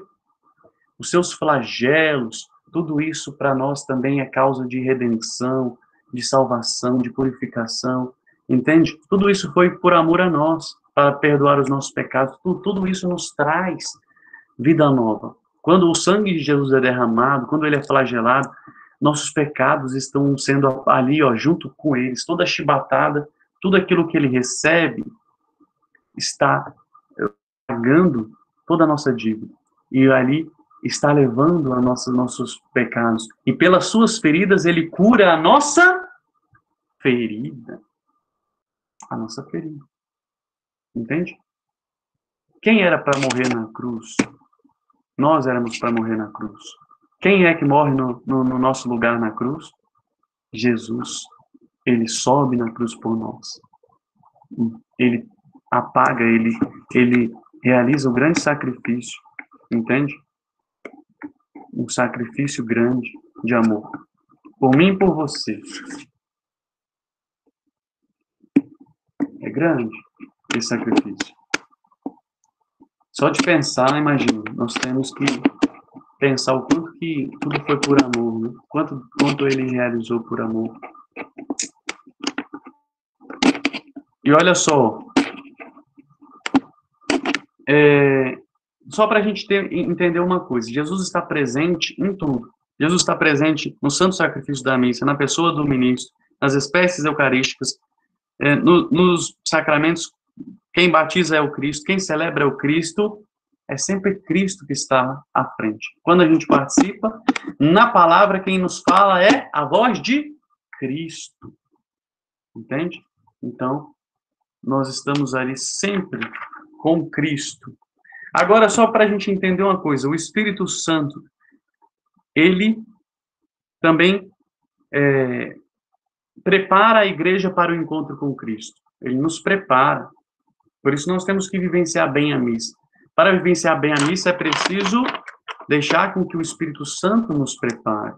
Os seus flagelos, tudo isso para nós também é causa de redenção, de salvação, de purificação, entende? Tudo isso foi por amor a nós, para perdoar os nossos pecados, tudo isso nos traz vida nova. Quando o sangue de Jesus é derramado, quando ele é flagelado, nossos pecados estão sendo ali, ó, junto com eles, toda chibatada, tudo aquilo que ele recebe está pagando toda a nossa dívida. E ali está levando a nossos pecados. E pelas suas feridas ele cura a nossa ferida. A nossa ferida. Entende? Quem era para morrer na cruz? Nós éramos para morrer na cruz. Quem é que morre no nosso lugar na cruz? Jesus. Ele sobe na cruz por nós. Ele apaga, ele realiza o grande sacrifício. Entende? um sacrifício grande de amor. Por mim e por você. É grande esse sacrifício. Só de pensar, imagina, nós temos que pensar o quanto que tudo foi por amor, né? Quanto ele realizou por amor. E olha só, só para a gente entender uma coisa, Jesus está presente em tudo. Jesus está presente no santo sacrifício da missa, na pessoa do ministro, nas espécies eucarísticas, nos sacramentos. Quem batiza é o Cristo, quem celebra é o Cristo, é sempre Cristo que está à frente. Quando a gente participa, na palavra, quem nos fala é a voz de Cristo. Entende? Então, nós estamos ali sempre com Cristo. Agora, só para a gente entender uma coisa, o Espírito Santo, ele também prepara a igreja para o encontro com Cristo. Ele nos prepara. Por isso, nós temos que vivenciar bem a missa. Para vivenciar bem a missa, é preciso deixar com que o Espírito Santo nos prepare.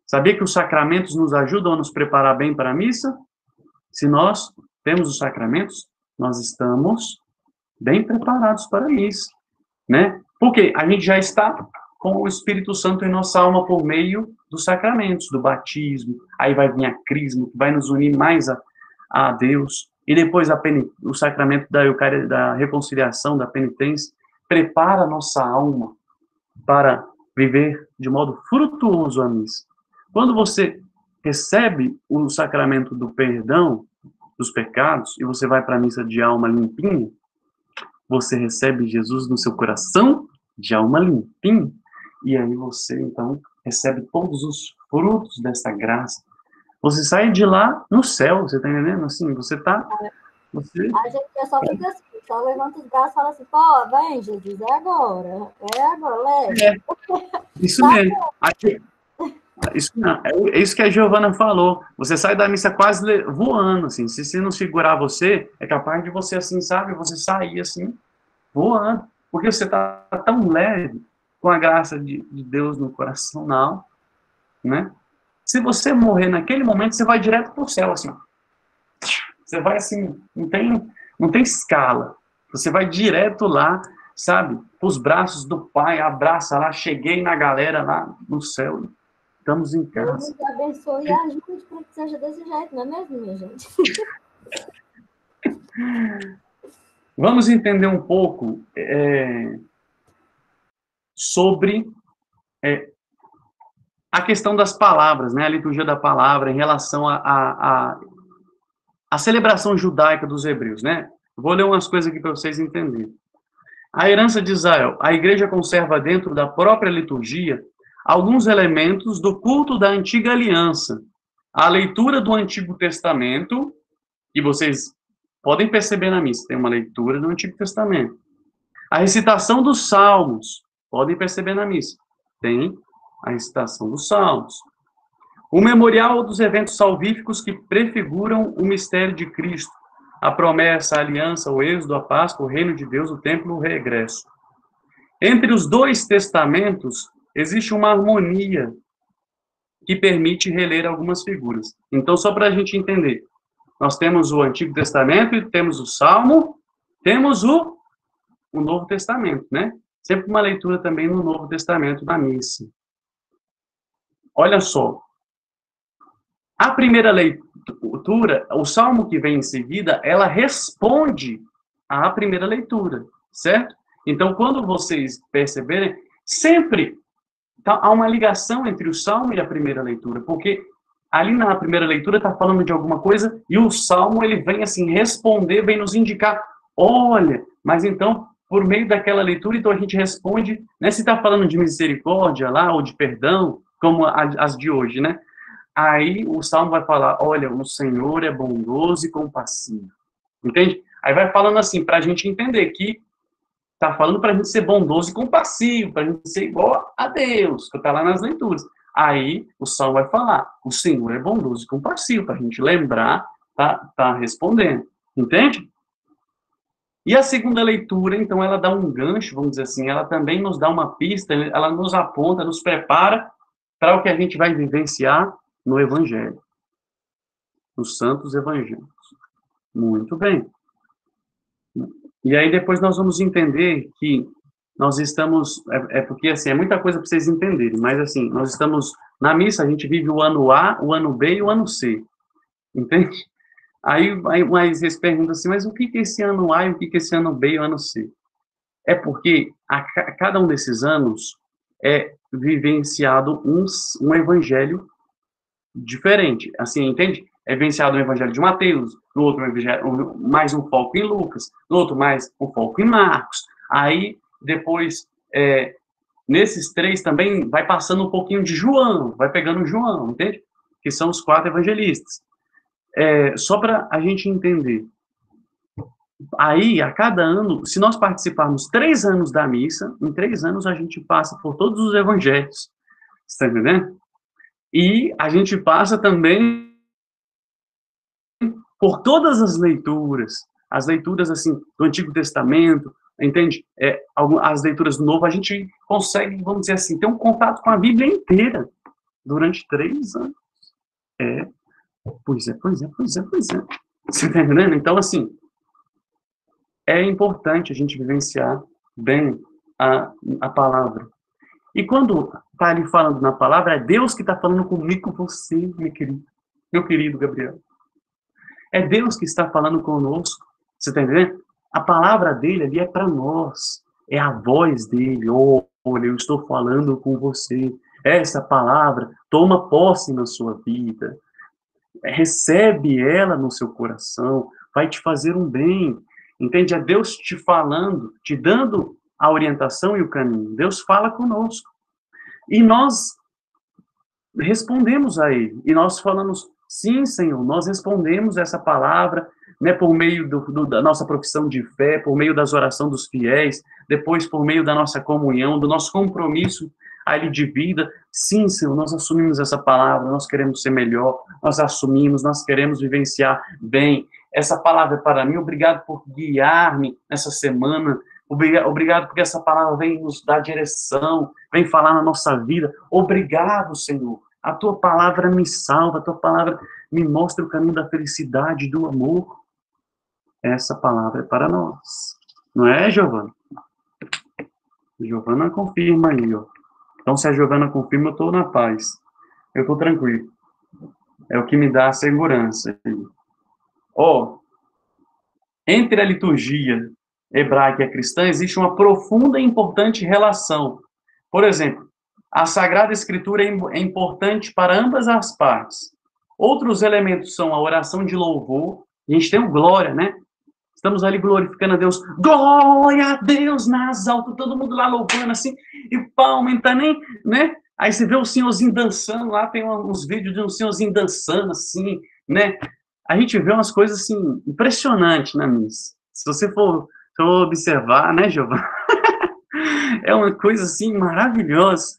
Sabia que os sacramentos nos ajudam a nos preparar bem para a missa? Se nós temos os sacramentos, nós estamos bem preparados para a missa, né? Porque a gente já está com o Espírito Santo em nossa alma por meio dos sacramentos, do batismo, aí vai vir a crisma, que vai nos unir mais a Deus, e depois o sacramento da reconciliação, da penitência, prepara a nossa alma para viver de modo frutuoso a missa. Quando você recebe o sacramento do perdão dos pecados, e você vai para a missa de alma limpinha, você recebe Jesus no seu coração de alma limpinha, e aí você, então, recebe todos os frutos dessa graça. Você sai de lá no céu, você tá entendendo? Assim, você tá... A gente só fica assim, só levanta os braços e fala assim, pô, vem, Jesus, é agora, leve. Isso mesmo. É isso que a Giovana falou. Você sai da missa quase voando, assim. Se não segurar você, é capaz de você, assim, sabe? Você sair, assim, voando. Porque você tá tão leve, com a graça de Deus no coração, na alma, né? Se você morrer naquele momento, você vai direto pro céu, assim. Você vai, assim, não tem escala. Você vai direto lá, sabe? Pros braços do Pai, abraça lá, cheguei na galera lá no céu. Estamos em casa. Deus nos abençoe e ajude para que seja desse jeito, não é mesmo, minha gente? Vamos entender um pouco sobre a questão das palavras, né? A liturgia da palavra em relação à celebração judaica dos hebreus, né? Vou ler umas coisas aqui para vocês entenderem. A herança de Israel. A igreja conserva dentro da própria liturgia alguns elementos do culto da antiga aliança. A leitura do Antigo Testamento, e vocês podem perceber na missa, tem uma leitura do Antigo Testamento. A recitação dos Salmos, podem perceber na missa, tem a recitação dos Salmos. O memorial dos eventos salvíficos que prefiguram o mistério de Cristo, a promessa, a aliança, o êxodo, a Páscoa, o reino de Deus, o templo, o regresso. Entre os dois testamentos, existe uma harmonia que permite reler algumas figuras. Então, só para a gente entender, nós temos o Antigo Testamento, e temos o Salmo, temos o Novo Testamento, né? Sempre uma leitura também no Novo Testamento da missa. Olha só, a primeira leitura, o Salmo que vem em seguida, ela responde à primeira leitura, certo? Então, quando vocês perceberem, sempre há uma ligação entre o Salmo e a primeira leitura, porque ali na primeira leitura está falando de alguma coisa e o Salmo ele vem assim responder, vem nos indicar, olha, mas então por meio daquela leitura então a gente responde, né? Se está falando de misericórdia lá ou de perdão, como as de hoje, né? Aí o Salmo vai falar, olha, o Senhor é bondoso e compassivo, entende? Aí vai falando assim para a gente entender que está falando para a gente ser bondoso e compassivo, para a gente ser igual a Deus, que está lá nas leituras. Aí o Salmo vai falar, o Senhor é bondoso e compassivo, para a gente lembrar, tá respondendo. Entende? E a segunda leitura, então, ela dá um gancho, vamos dizer assim, ela também nos dá uma pista, ela nos aponta, nos prepara para o que a gente vai vivenciar no Evangelho, nos Santos Evangelhos. Muito bem. E aí depois nós vamos entender que nós estamos, porque assim, é muita coisa para vocês entenderem, mas assim, nós estamos, na missa a gente vive o ano A, o ano B e o ano C, entende? Mas eles perguntam assim, mas o que é esse ano A e o que é esse ano B e o ano C? É porque cada um desses anos é vivenciado um evangelho diferente, assim, entende? É vivenciado um evangelho de Mateus, no outro mais um foco em Lucas, no outro mais um foco em Marcos. Aí, depois, nesses três também vai passando um pouquinho de João, vai pegando João, entende? Que são os 4 evangelistas. Só para a gente entender. Aí, a cada ano, se nós participarmos 3 anos da missa, em 3 anos a gente passa por todos os evangelhos. Você está entendendo? E a gente passa também por todas as leituras assim do Antigo Testamento, entende? As leituras do Novo, a gente consegue, vamos dizer assim, ter um contato com a Bíblia inteira durante 3 anos. Pois é. Você está entendendo? Então, assim, é importante a gente vivenciar bem a palavra. E quando está ali falando na palavra, é Deus que está falando comigo, com você, meu querido Gabriel. É Deus que está falando conosco. Você está entendendo? A palavra dele ali é para nós. É a voz dele. Olha, eu estou falando com você. Essa palavra, toma posse na sua vida. Recebe ela no seu coração. Vai te fazer um bem. Entende? É Deus te falando, te dando a orientação e o caminho. Deus fala conosco. E nós respondemos a ele. E nós falamos, sim, Senhor, nós respondemos essa palavra, né, por meio da nossa profissão de fé, por meio das orações dos fiéis, depois por meio da nossa comunhão, do nosso compromisso ali de vida. Sim, Senhor, nós assumimos essa palavra, nós queremos ser melhor, nós assumimos, nós queremos vivenciar bem. Essa palavra é para mim, obrigado por guiar-me nessa semana, obrigado porque essa palavra vem nos dar direção, vem falar na nossa vida. Obrigado, Senhor. A tua palavra me salva, a tua palavra me mostra o caminho da felicidade, do amor. Essa palavra é para nós. Não é, Giovana? Giovana confirma aí, ó. Então, se a Giovana confirma, eu estou na paz. Eu estou tranquilo. É o que me dá a segurança. Ó, entre a liturgia hebraica e a cristã, existe uma profunda e importante relação. Por exemplo, a Sagrada Escritura é importante para ambas as partes. Outros elementos são a oração de louvor. A gente tem o glória, né? Estamos ali glorificando a Deus. Glória a Deus nas altas. Todo mundo lá louvando assim. E palma, não tá nem, né? Aí você vê o senhorzinho dançando lá. Tem uns vídeos de um senhorzinho dançando assim, né? A gente vê umas coisas assim impressionantes na missa. Se você for observar, né, Giovana? É uma coisa assim maravilhosa.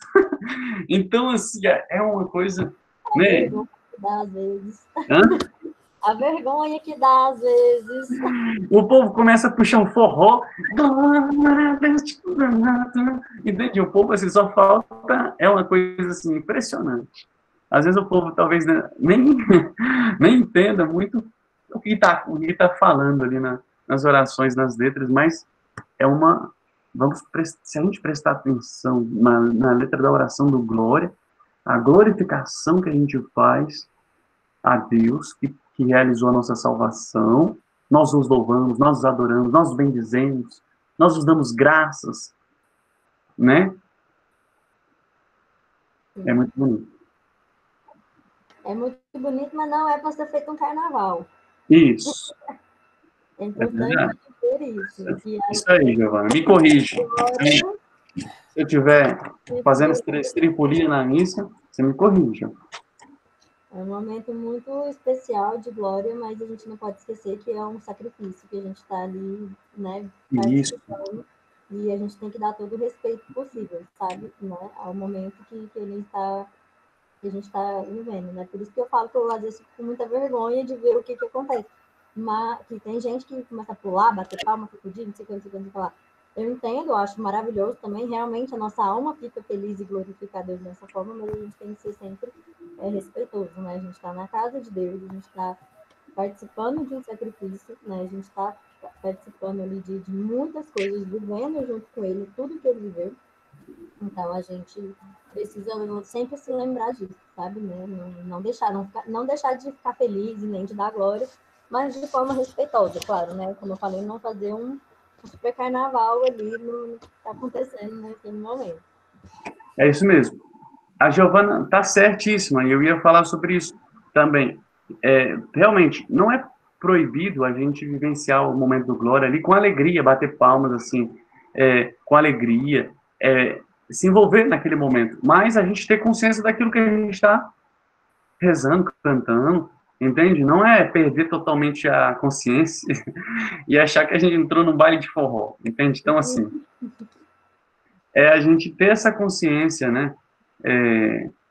Então, assim, é uma coisa, A né? vergonha que dá às vezes. Hã? A vergonha que dá às vezes. O povo começa a puxar um forró. Entende? O povo, assim, só falta... É uma coisa, assim, impressionante. Às vezes o povo talvez nem entenda muito o que tá falando ali nas orações, nas letras, mas é uma... se a gente prestar atenção na letra da oração do glória, a glorificação que a gente faz a Deus, que realizou a nossa salvação, nós os louvamos, nós os adoramos, nós os bendizemos, nós os damos graças, né? É muito bonito. É muito bonito, mas não é para ser feito um carnaval. Isso. É importante dizer isso. Isso aí, Giovana. Me corrige. Se eu estiver fazendo estripulia na missa, você me corrija. É um momento muito especial de glória, mas a gente não pode esquecer que é um sacrifício, que a gente está ali, né, participando, e a gente tem que dar todo o respeito possível, sabe? Né? Ao momento que a gente está vivendo, né? Por isso que eu falo que eu, às vezes, fico com muita vergonha de ver o que acontece. que tem gente que começa a pular, bater palma, acudir, não sei o que, não sei o que, não sei o que lá. Eu entendo, eu acho maravilhoso também, realmente a nossa alma fica feliz e glorifica a Deus dessa forma, mas a gente tem que ser sempre respeitoso, né? A gente está na casa de Deus, a gente está participando de um sacrifício, né? A gente está participando ali de muitas coisas, vivendo junto com ele tudo que ele viveu. Então a gente precisa sempre se lembrar disso, sabe? Né? Não deixar de ficar feliz e nem de dar glória, mas de forma respeitosa, claro, né? Como eu falei, não fazer um super carnaval ali no que está acontecendo naquele momento. É isso mesmo. A Giovana está certíssima, e eu ia falar sobre isso também. Realmente, não é proibido a gente vivenciar o momento do glória ali com alegria, bater palmas, assim, com alegria, se envolver naquele momento, mas a gente ter consciência daquilo que a gente está rezando, cantando, entende? Não é perder totalmente a consciência e achar que a gente entrou num baile de forró, entende? Então, assim, a gente ter essa consciência, né?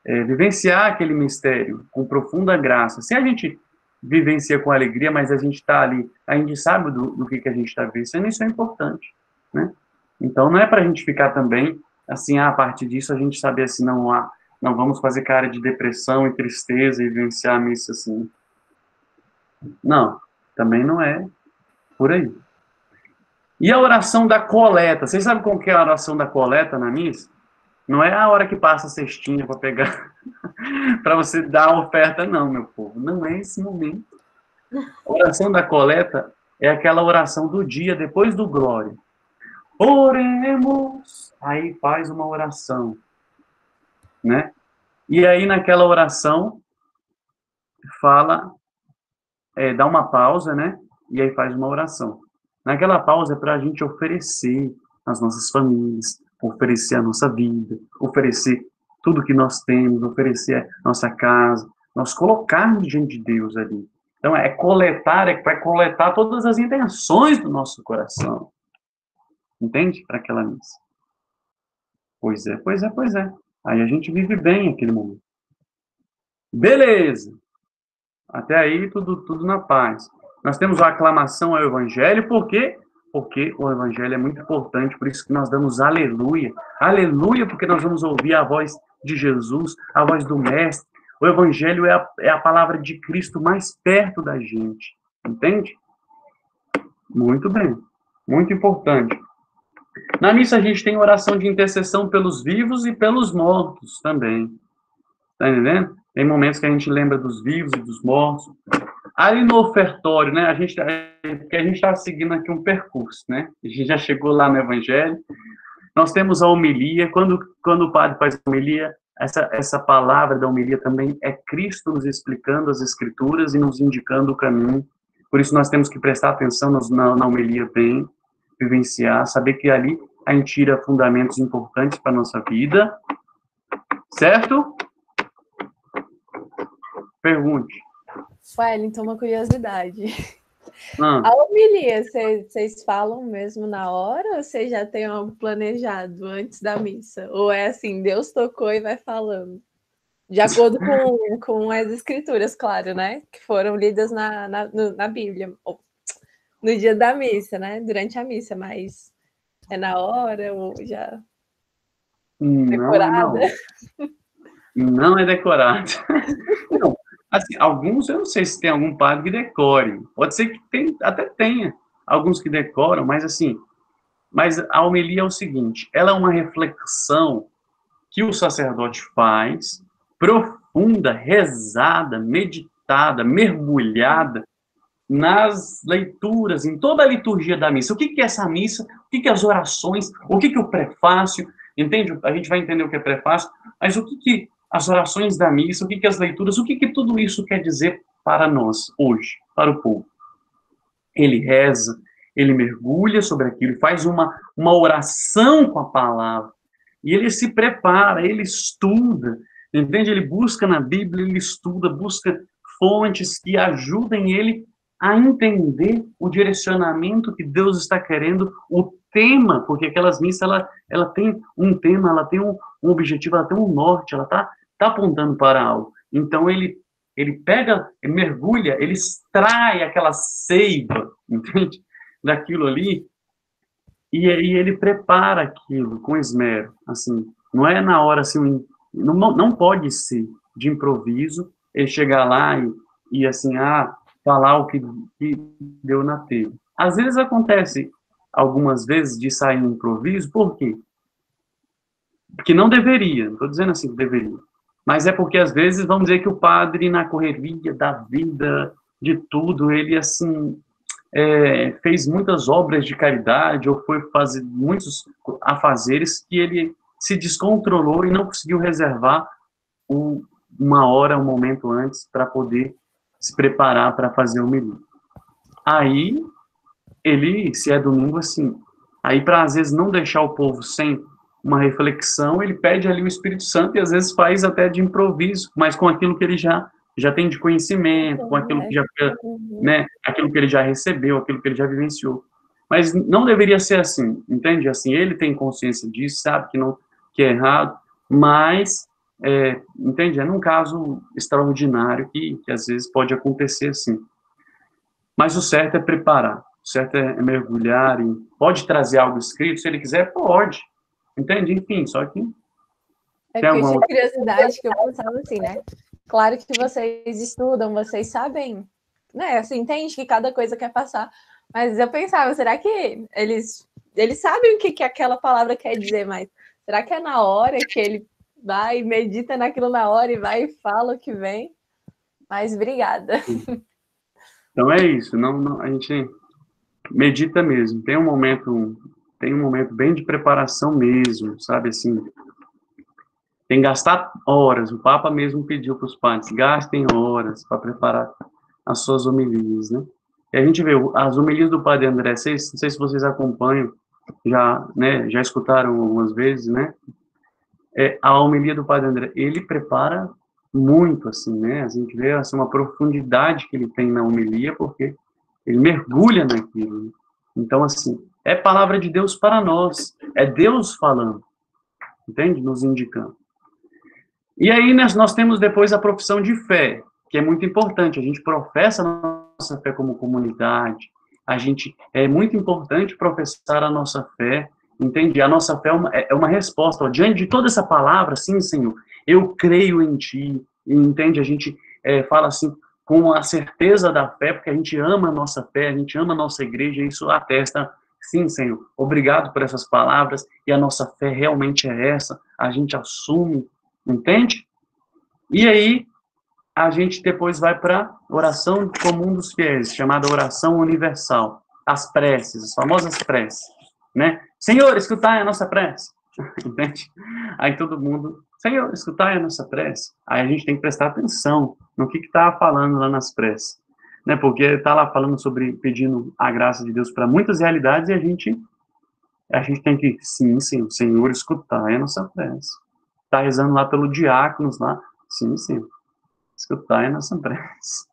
Vivenciar aquele mistério com profunda graça. Se a gente vivencia com alegria, mas a gente está ali, a gente sabe do que a gente está vivenciando, isso é importante, né? Então, não é para a gente ficar também, assim, a partir disso, a gente saber assim, não vamos fazer cara de depressão e tristeza e vivenciar a missa assim. Não, também não é por aí. E a oração da coleta? Vocês sabem como que é a oração da coleta na missa? Não é a hora que passa a cestinha para pegar, para você dar a oferta, não, meu povo. Não é esse momento. A oração da coleta é aquela oração do dia depois do glória. Oremos. Aí faz uma oração, né? E aí naquela oração fala, dá uma pausa, né? E aí faz uma oração. Naquela pausa é para a gente oferecer as nossas famílias, oferecer a nossa vida, oferecer tudo que nós temos, oferecer a nossa casa, nós colocarmos diante de Deus ali. Então, para coletar todas as intenções do nosso coração. Entende? Para aquela missa. Pois é. Aí a gente vive bem aquele momento. Beleza. Até aí, tudo na paz. Nós temos a aclamação ao Evangelho, por quê? Porque o Evangelho é muito importante, por isso que nós damos aleluia. Aleluia, porque nós vamos ouvir a voz de Jesus, a voz do Mestre. O Evangelho é a palavra de Cristo mais perto da gente. Entende? Muito bem. Muito importante. Na missa a gente tem oração de intercessão pelos vivos e pelos mortos também. Tá entendendo? Tem momentos que a gente lembra dos vivos e dos mortos. Ali no ofertório, né, porque a gente está seguindo aqui um percurso, né? A gente já chegou lá no Evangelho. Nós temos a homilia. Quando o padre faz a homilia, essa palavra da homilia também é Cristo nos explicando as Escrituras e nos indicando o caminho. Por isso nós temos que prestar atenção na homilia bem, vivenciar, saber que ali a gente tira fundamentos importantes para a nossa vida. Certo? Pergunte. Wellington, uma curiosidade. A homilia, vocês falam mesmo na hora ou vocês já têm algo planejado antes da missa? Ou é assim, Deus tocou e vai falando? De acordo com as escrituras, claro, né? Que foram lidas na Bíblia. No dia da missa, né? Durante a missa, mas é na hora ou já decorada? Não é decorado. Não. Assim, alguns, eu não sei se tem algum padre que decore. Pode ser que até tenha alguns que decoram, mas assim, a homilia é o seguinte, ela é uma reflexão que o sacerdote faz, profunda, rezada, meditada, mergulhada nas leituras, em toda a liturgia da missa. O que é essa missa? O que é as orações? O que é o prefácio? Entende? A gente vai entender o que é prefácio, mas o que as orações da missa, o que as leituras, o que tudo isso quer dizer para nós, hoje, para o povo? Ele reza, ele mergulha sobre aquilo, faz uma oração com a palavra, e ele se prepara, ele estuda, entende? Ele busca na Bíblia, ele estuda, busca fontes que ajudem ele a entender o direcionamento que Deus está querendo, o tema, porque aquelas missas, ela tem um tema, ela tem um objetivo, ela tem um norte, ela está apontando para algo. Então, ele ele pega, ele mergulha, ele extrai aquela seiva, entende? Daquilo ali, e aí ele prepara aquilo com esmero, assim, não é na hora, assim, não pode ser de improviso, ele chegar lá e assim, falar o que deu na telha. Às vezes acontece, algumas vezes, de sair no improviso, por quê? Porque não deveria, não estou dizendo assim que deveria, mas é porque às vezes, vamos dizer que o padre, na correria da vida, de tudo, ele, assim, fez muitas obras de caridade, ou foi fazer muitos afazeres que ele se descontrolou e não conseguiu reservar uma hora, um momento antes para poder se preparar para fazer o homilia. Aí, ele, se é domingo, assim, aí para às vezes não deixar o povo sem uma reflexão, ele pede ali o Espírito Santo e às vezes faz até de improviso, mas com aquilo que ele já tem de conhecimento, com aquilo que já, né, aquilo que ele já recebeu, aquilo que ele já vivenciou. Mas não deveria ser assim, entende? Assim, ele tem consciência disso, sabe que é errado, mas, entende? É num caso extraordinário que às vezes pode acontecer assim. Mas o certo é preparar, o certo é mergulhar, e pode trazer algo escrito, se ele quiser, pode, entende? Enfim, só que... É porque eu tinha curiosidade que eu pensava assim, né? Claro que vocês estudam, vocês sabem, né? Assim, entende que cada coisa quer passar. Mas eu pensava, será que eles sabem o que aquela palavra quer dizer, mas será que é na hora que ele vai, medita naquilo na hora e vai e fala o que vem? Mas obrigada. Então é isso, não, a gente medita mesmo, tem um momento bem de preparação mesmo, sabe, assim, tem que gastar horas, o Papa mesmo pediu para os padres, gastem horas para preparar as suas homilias, né? E a gente vê as homilias do Padre André, não sei se vocês acompanham, já escutaram algumas vezes, né? A homilia do Padre André, ele prepara muito, assim, né? A gente vê assim, uma profundidade que ele tem na homilia, porque ele mergulha naquilo. Né? Então, assim, é palavra de Deus para nós, é Deus falando, entende? Nos indicando. E aí nós temos depois a profissão de fé, que é muito importante, a gente professa a nossa fé como comunidade, é muito importante professar a nossa fé, entende? A nossa fé é uma resposta, ó, diante de toda essa palavra, sim, Senhor, eu creio em Ti, entende? A gente fala assim, com a certeza da fé, porque a gente ama a nossa fé, a gente ama a nossa igreja, e isso atesta, sim, Senhor, obrigado por essas palavras, e a nossa fé realmente é essa, a gente assume, entende? E aí, a gente depois vai para a oração comum dos fiéis, chamada oração universal. As preces, as famosas preces, né? Senhor, escutai a nossa prece. Entende? Aí todo mundo, Senhor, escutai a nossa prece. Aí a gente tem que prestar atenção no que está falando lá nas preces. Né? Porque está lá falando sobre, pedindo a graça de Deus para muitas realidades e a gente tem que, sim, Senhor, escutai a nossa prece. Está rezando lá pelo diáconos lá, sim, escutai a nossa prece.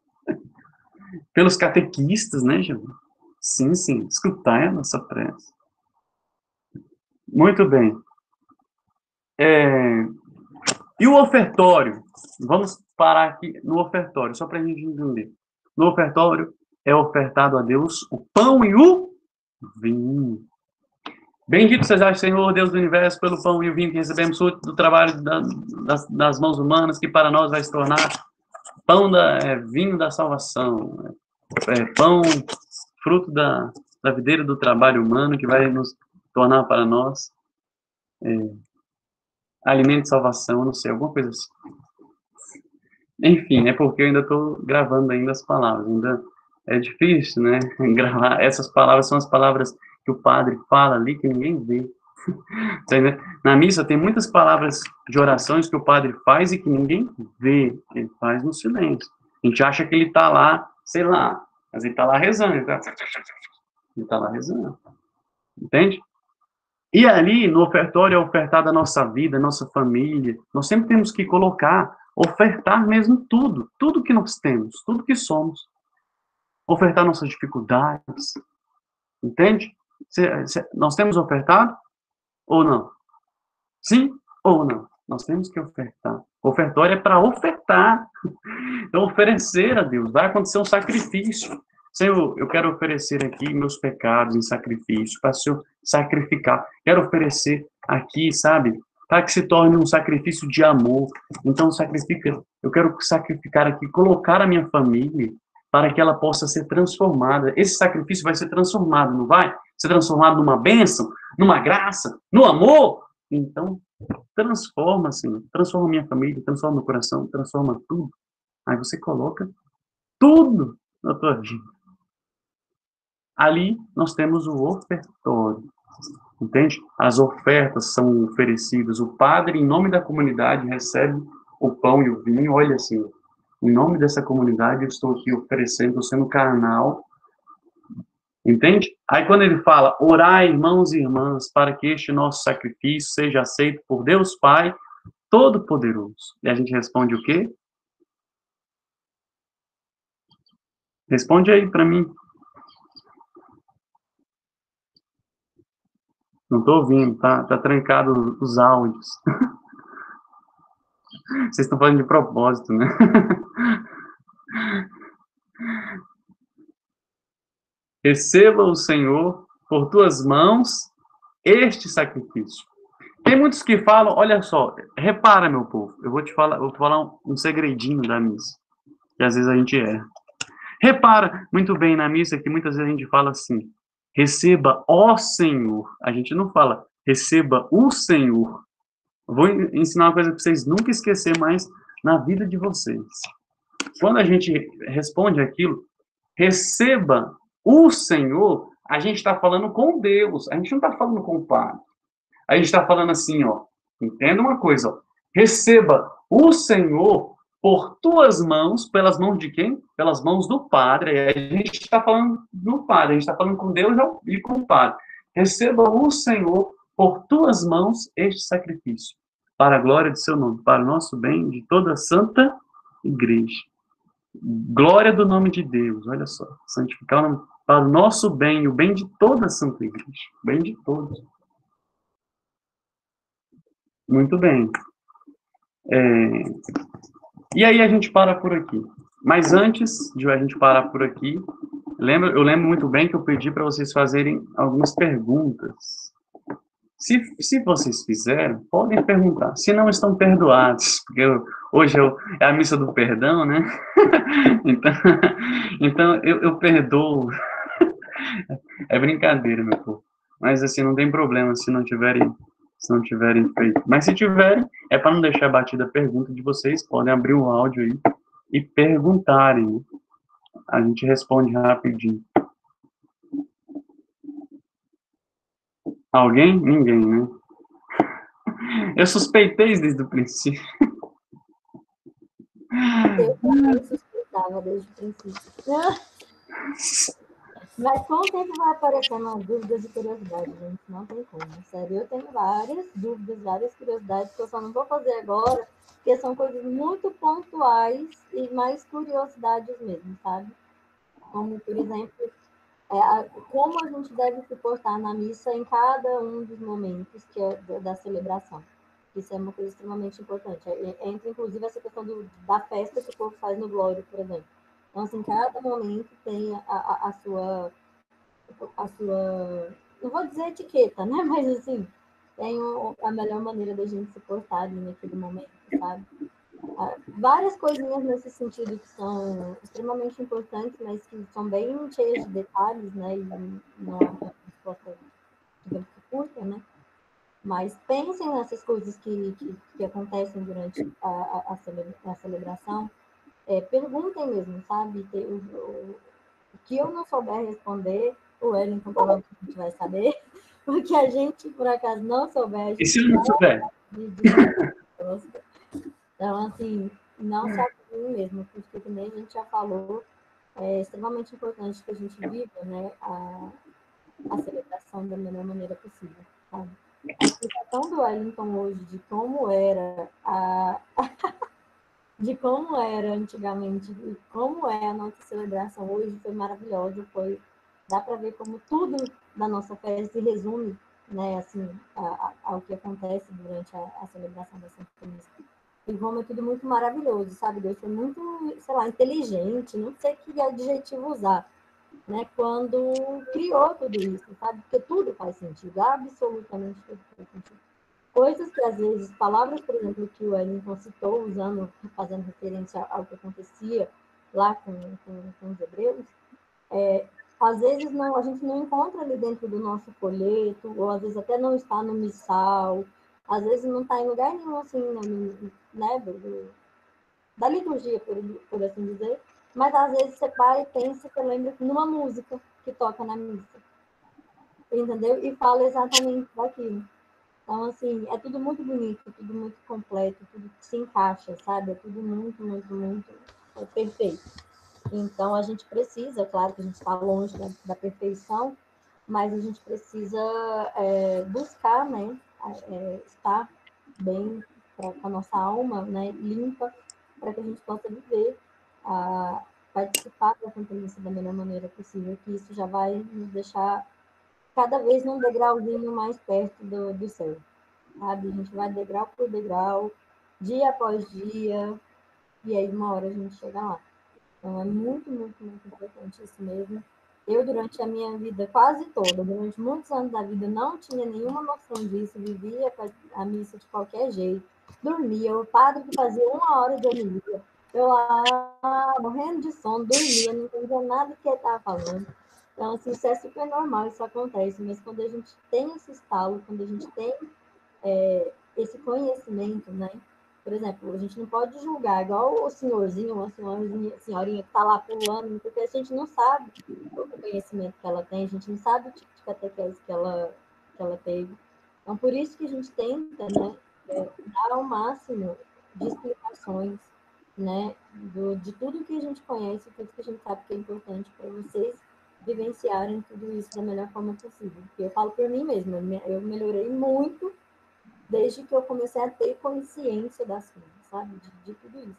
Pelos catequistas, né, Gil? Sim, escutai a nossa prece. Muito bem. E o ofertório? Vamos parar aqui no ofertório, só para a gente entender. No ofertório é ofertado a Deus o pão e o vinho. Bendito seja, Senhor, Deus do universo, pelo pão e o vinho que recebemos do trabalho das mãos humanas, que para nós vai se tornar vinho da salvação, pão, fruto da videira do trabalho humano, que vai nos tornar para nós alimento de salvação, não sei, alguma coisa assim. Enfim, é porque eu ainda estou gravando ainda as palavras, ainda é difícil, né, gravar. Essas palavras são as palavras que o padre fala ali, que ninguém vê. Na missa tem muitas palavras de orações que o padre faz e que ninguém vê, ele faz no silêncio. A gente acha que ele está lá, sei lá, mas ele está lá rezando, ele está lá rezando, entende? E ali, no ofertório, é ofertada a nossa vida, a nossa família, nós sempre temos que colocar, ofertar mesmo tudo que nós temos, tudo que somos, ofertar nossas dificuldades, entende? Nós temos ofertado ou não? Sim ou não? Nós temos que ofertar. Ofertório é para ofertar. Então, oferecer a Deus. Vai acontecer um sacrifício. Senhor, eu quero oferecer aqui meus pecados em sacrifício, para o Senhor sacrificar. Quero oferecer aqui, sabe, para que se torne um sacrifício de amor. Então, eu quero sacrificar aqui, colocar a minha família para que ela possa ser transformada. Esse sacrifício vai ser transformado, não vai? Ser transformado numa bênção, numa graça, no amor. Então, transforma, Senhor. Transforma minha família, transforma meu coração, transforma tudo. Aí você coloca tudo na tua vida. Ali nós temos o ofertório, entende? As ofertas são oferecidas. O padre, em nome da comunidade, recebe o pão e o vinho. Olha assim, em nome dessa comunidade, eu estou aqui oferecendo, sendo canal, entende? Aí quando ele fala, orai, irmãos e irmãs, para que este nosso sacrifício seja aceito por Deus Pai Todo-Poderoso. E a gente responde o quê? Responde aí para mim. Não estou ouvindo, tá trancado os áudios. Vocês estão falando de propósito, né? Receba o Senhor por tuas mãos este sacrifício. Tem muitos que falam, olha só, repara, meu povo, eu vou falar um segredinho da missa, que às vezes a gente erra. Repara muito bem na missa que muitas vezes a gente fala assim, receba, ó Senhor. A gente não fala, receba o Senhor. Eu vou ensinar uma coisa para vocês nunca esquecer mais na vida de vocês. Quando a gente responde aquilo, receba o Senhor, a gente está falando com Deus, a gente não está falando com o Padre. A gente está falando assim, ó, entenda uma coisa, ó, receba o Senhor por tuas mãos, pelas mãos de quem? Pelas mãos do Padre. A gente está falando do Padre, a gente está falando com Deus e com o Padre. Receba o Senhor por tuas mãos este sacrifício, para a glória de seu nome, para o nosso bem de toda a santa igreja. Glória do nome de Deus, olha só, santificar o nome, para o nosso bem, o bem de toda a santa igreja, o bem de todos. Muito bem. E aí a gente para por aqui. Mas antes de a gente parar por aqui, eu lembro muito bem que eu pedi para vocês fazerem algumas perguntas. Se vocês fizeram, podem perguntar. Se não, estão perdoados, porque hoje é a missa do perdão, né? Então eu perdoo. É brincadeira, meu povo. Mas assim, não tem problema se não tiverem feito. Mas se tiverem, é para não deixar batida a pergunta de vocês, podem abrir o áudio aí e perguntarem. A gente responde rapidinho. Alguém? Ninguém, né? Eu suspeitei desde o princípio. Eu também suspeitava desde o princípio. Mas com o tempo vai aparecendo as dúvidas e curiosidades, gente. Não tem como. Sério, eu tenho várias dúvidas, várias curiosidades que eu só não vou fazer agora, porque são coisas muito pontuais e mais curiosidades mesmo, sabe? Como, por exemplo, como a gente deve se portar na missa em cada um dos momentos que é da celebração. Isso é uma coisa extremamente importante. Entra, inclusive, essa questão da festa que o povo faz no Glória, por exemplo. Então, assim, cada momento tem a sua, não vou dizer etiqueta, né? Mas, assim, tem a melhor maneira da gente se portar ali naquele momento, sabe? Várias coisinhas nesse sentido que são extremamente importantes, mas que são bem cheias de detalhes, né? E não é uma resposta, digamos que curta, né? Mas pensem nessas coisas que acontecem durante a celebração. Perguntem mesmo, sabe? O que eu não souber responder, o Wellington provavelmente vai saber. O que a gente, por acaso, não souber, a gente E se eu não souber? Então, assim, não se acuem mesmo, porque, como a gente já falou, é extremamente importante que a gente viva, né, a celebração da melhor maneira possível, sabe? A explicação do Wellington hoje de como era de como era antigamente e como é a nossa celebração hoje foi maravilhosa, dá para ver como tudo da nossa fé se resume, né, assim, ao que acontece durante a celebração da Santa Missa. em Roma é tudo muito maravilhoso, sabe? Deus foi muito, sei lá, inteligente, não sei que adjetivo usar, né? Quando criou tudo isso, sabe? Porque tudo faz sentido, absolutamente tudo faz sentido. Coisas que, às vezes, palavras, por exemplo, que o Wellington citou, usando, fazendo referência ao que acontecia lá com os hebreus, às vezes não, a gente não encontra ali dentro do nosso folheto, ou às vezes até não está no missal, às vezes não está em lugar nenhum, assim, né, da liturgia, por assim dizer, mas às vezes você para e pensa, você lembra numa música que toca na missa, entendeu? E fala exatamente daquilo. Então, assim, é tudo muito bonito, tudo muito completo, tudo se encaixa, sabe? É tudo muito, muito, muito perfeito. Então, a gente precisa, claro que a gente está longe da perfeição, mas a gente precisa buscar, né? Estar bem com a nossa alma, né? Limpa, para que a gente possa viver, participar da conferência da melhor maneira possível, que isso já vai nos deixar cada vez num degrauzinho mais perto do céu, sabe? A gente vai degrau por degrau, dia após dia, e aí uma hora a gente chega lá. Então é muito, muito, muito importante isso mesmo. Eu, durante a minha vida quase toda, durante muitos anos da vida, não tinha nenhuma noção disso, vivia a missa de qualquer jeito, dormia, o padre que fazia 1 hora de homilia, eu lá morrendo de sono, dormia, não entendia nada do que ele estava falando. Então, assim, isso é super normal, isso acontece, mas quando a gente tem esse estalo, quando a gente tem esse conhecimento, né? Por exemplo, a gente não pode julgar igual o senhorzinho, uma senhorinha que está lá pulando, porque a gente não sabe o conhecimento que ela tem, a gente não sabe o tipo de catequese que ela teve. Então, por isso que a gente tenta, né, dar ao máximo de explicações, né, de tudo que a gente conhece, tudo que a gente sabe que é importante para vocês vivenciarem tudo isso da melhor forma possível. Porque eu falo por mim mesma, eu melhorei muito desde que eu comecei a ter consciência das coisas, sabe? De tudo isso.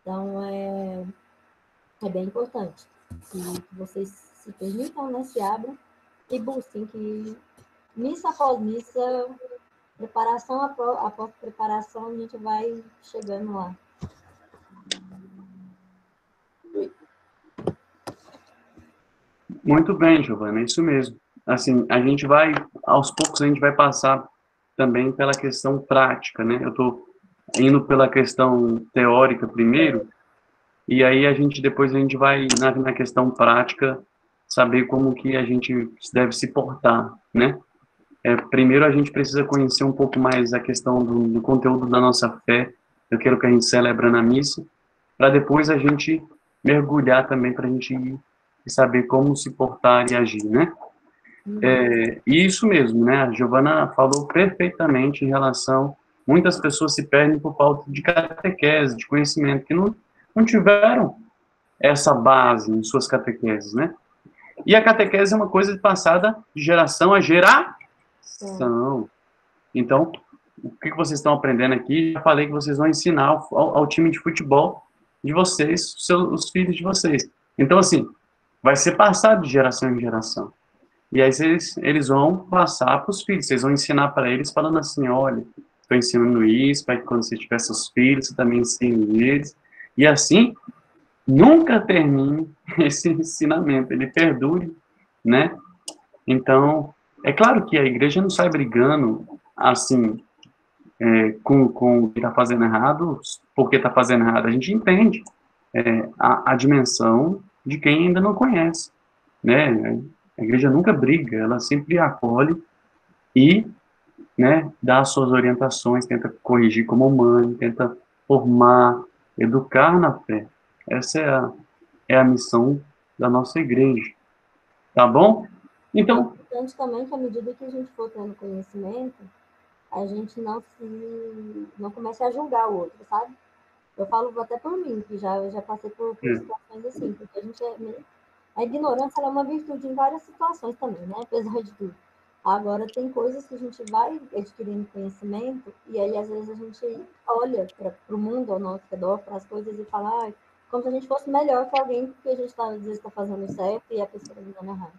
Então, é bem importante que vocês se permitam, né? Se abram e busquem que missa após missa, preparação após preparação, a gente vai chegando lá. Muito bem, Giovana, é isso mesmo. Assim, a gente vai, aos poucos, a gente vai passar também pela questão prática, né? Eu estou indo pela questão teórica primeiro, e aí depois a gente vai na questão prática saber como que a gente deve se portar, né? Primeiro a gente precisa conhecer um pouco mais a questão do conteúdo da nossa fé, daquilo que a gente celebra na missa, para depois a gente mergulhar também para a gente ir e saber como se portar e agir, né? E isso mesmo, né? A Giovana falou perfeitamente em relação. Muitas pessoas se perdem por falta de catequese, de conhecimento, que não tiveram essa base em suas catequeses, né? E a catequese é uma coisa passada de geração a geração. Então, o que vocês estão aprendendo aqui? Já falei que vocês vão ensinar ao time de futebol de vocês, os filhos de vocês. Então, assim, vai ser passado de geração em geração. E aí eles vão passar para os filhos, vocês vão ensinar para eles falando assim, olha, estou ensinando isso, para que quando você tiver seus filhos, você também ensine eles. E assim, nunca termine esse ensinamento, ele perdure, né? Então, é claro que a igreja não sai brigando, assim, com o que está fazendo errado, porque está fazendo errado. A gente entende a dimensão de quem ainda não conhece, né? A igreja nunca briga, ela sempre acolhe e, né, dá as suas orientações, tenta corrigir como mãe, tenta formar, educar na fé. Essa é a missão da nossa igreja, tá bom? Então, é importante também que, à medida que a gente for tendo conhecimento, a gente não comece a julgar o outro, sabe? Eu falo até por mim, que já passei por situações assim, porque a ignorância é uma virtude em várias situações também, né? Apesar de tudo. Agora, tem coisas que a gente vai adquirindo conhecimento, e aí às vezes a gente olha para o mundo ao nosso redor, para as coisas e fala, como se a gente fosse melhor que alguém, porque a gente às vezes está fazendo certo e a pessoa está fazendo errado.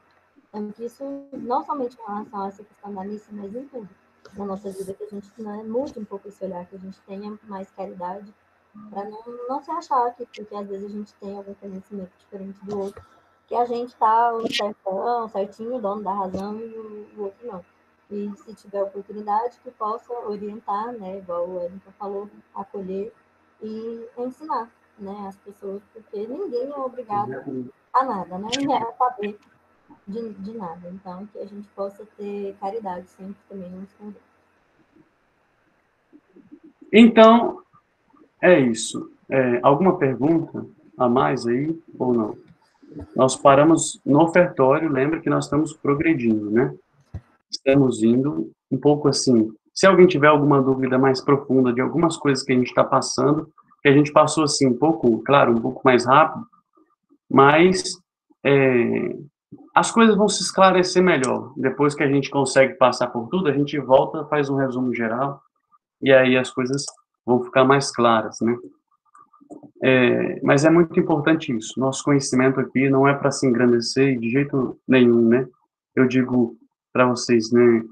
Então, isso não somente em relação a essa questão da missa, mas em tudo. na nossa vida, que a gente, né, mude um pouco esse olhar, que a gente tenha mais caridade, para não se achar que, porque às vezes a gente tem algum conhecimento diferente do outro, que a gente está certinho, dono da razão, e o outro não. E se tiver oportunidade, que possa orientar, né, igual o Wellington falou, acolher e ensinar, né, as pessoas, porque ninguém é obrigado a nada, né, a saber de nada. Então, que a gente possa ter caridade sempre também uns com os outros. Então, é isso. Alguma pergunta a mais aí, ou não? Nós paramos no ofertório, lembra que nós estamos progredindo, né? Estamos indo um pouco assim. Se alguém tiver alguma dúvida mais profunda de algumas coisas que a gente está passando, que a gente passou assim um pouco, claro, um pouco mais rápido, mas as coisas vão se esclarecer melhor. Depois que a gente consegue passar por tudo, a gente volta, faz um resumo geral, e aí as coisas vão ficar mais claras, né? Mas é muito importante isso. Nosso conhecimento aqui não é para se engrandecer de jeito nenhum, né? Eu digo para vocês, né?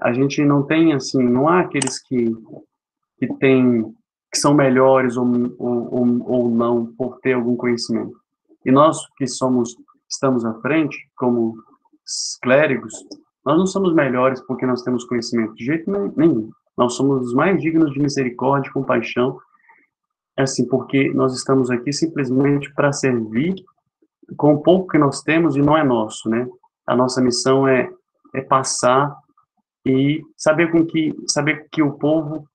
A gente não tem assim, não há aqueles que são melhores ou não por ter algum conhecimento. E nós que estamos à frente, como clérigos, nós não somos melhores porque nós temos conhecimento, de jeito nenhum. Nós somos os mais dignos de misericórdia e compaixão, assim, porque nós estamos aqui simplesmente para servir com o pouco que nós temos e não é nosso, né? A nossa missão é passar e saber que o povo,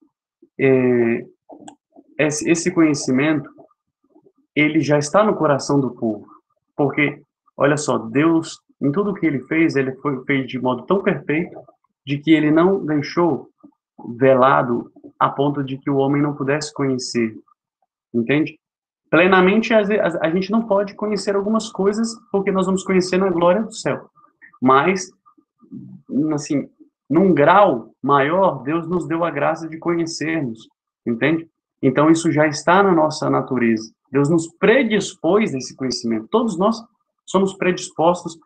esse conhecimento, ele já está no coração do povo, porque, olha só, Deus, em tudo que ele fez de modo tão perfeito, de que ele não deixou velado a ponto de que o homem não pudesse conhecer, entende? Plenamente, a gente não pode conhecer algumas coisas, porque nós vamos conhecer na glória do céu, mas, assim, num grau maior, Deus nos deu a graça de conhecermos, entende? Então, isso já está na nossa natureza. Deus nos predispôs esse conhecimento. Todos nós somos predispostos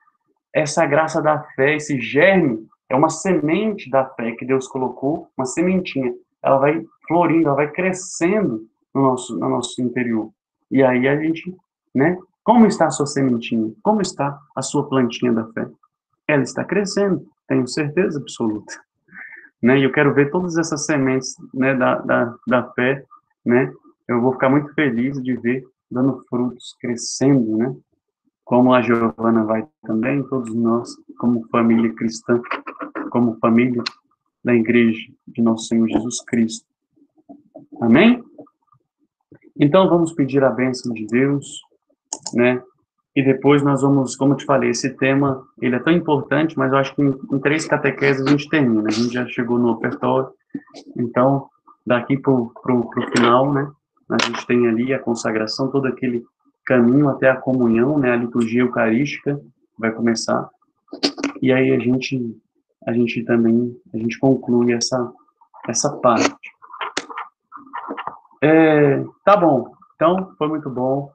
a essa graça da fé, esse germe, é uma semente da fé que Deus colocou, uma sementinha. Ela vai florindo, ela vai crescendo no nosso interior. E aí a gente, né? Como está a sua sementinha? Como está a sua plantinha da fé? Ela está crescendo, tenho certeza absoluta. Né? E eu quero ver todas essas sementes, né, da fé, né? Eu vou ficar muito feliz de ver dando frutos, crescendo, né? Como a Giovana vai também, todos nós, como família cristã, como família da Igreja de Nosso Senhor Jesus Cristo. Amém? Então, vamos pedir a bênção de Deus, né? E depois nós vamos, como eu te falei, esse tema, ele é tão importante, mas eu acho que em 3 catequeses a gente termina. A gente já chegou no ofertório, então, daqui pro final, né? A gente tem ali a consagração, todo aquele caminho até a comunhão, né? A liturgia eucarística vai começar. E aí a gente conclui essa parte. Tá bom. Então, foi muito bom.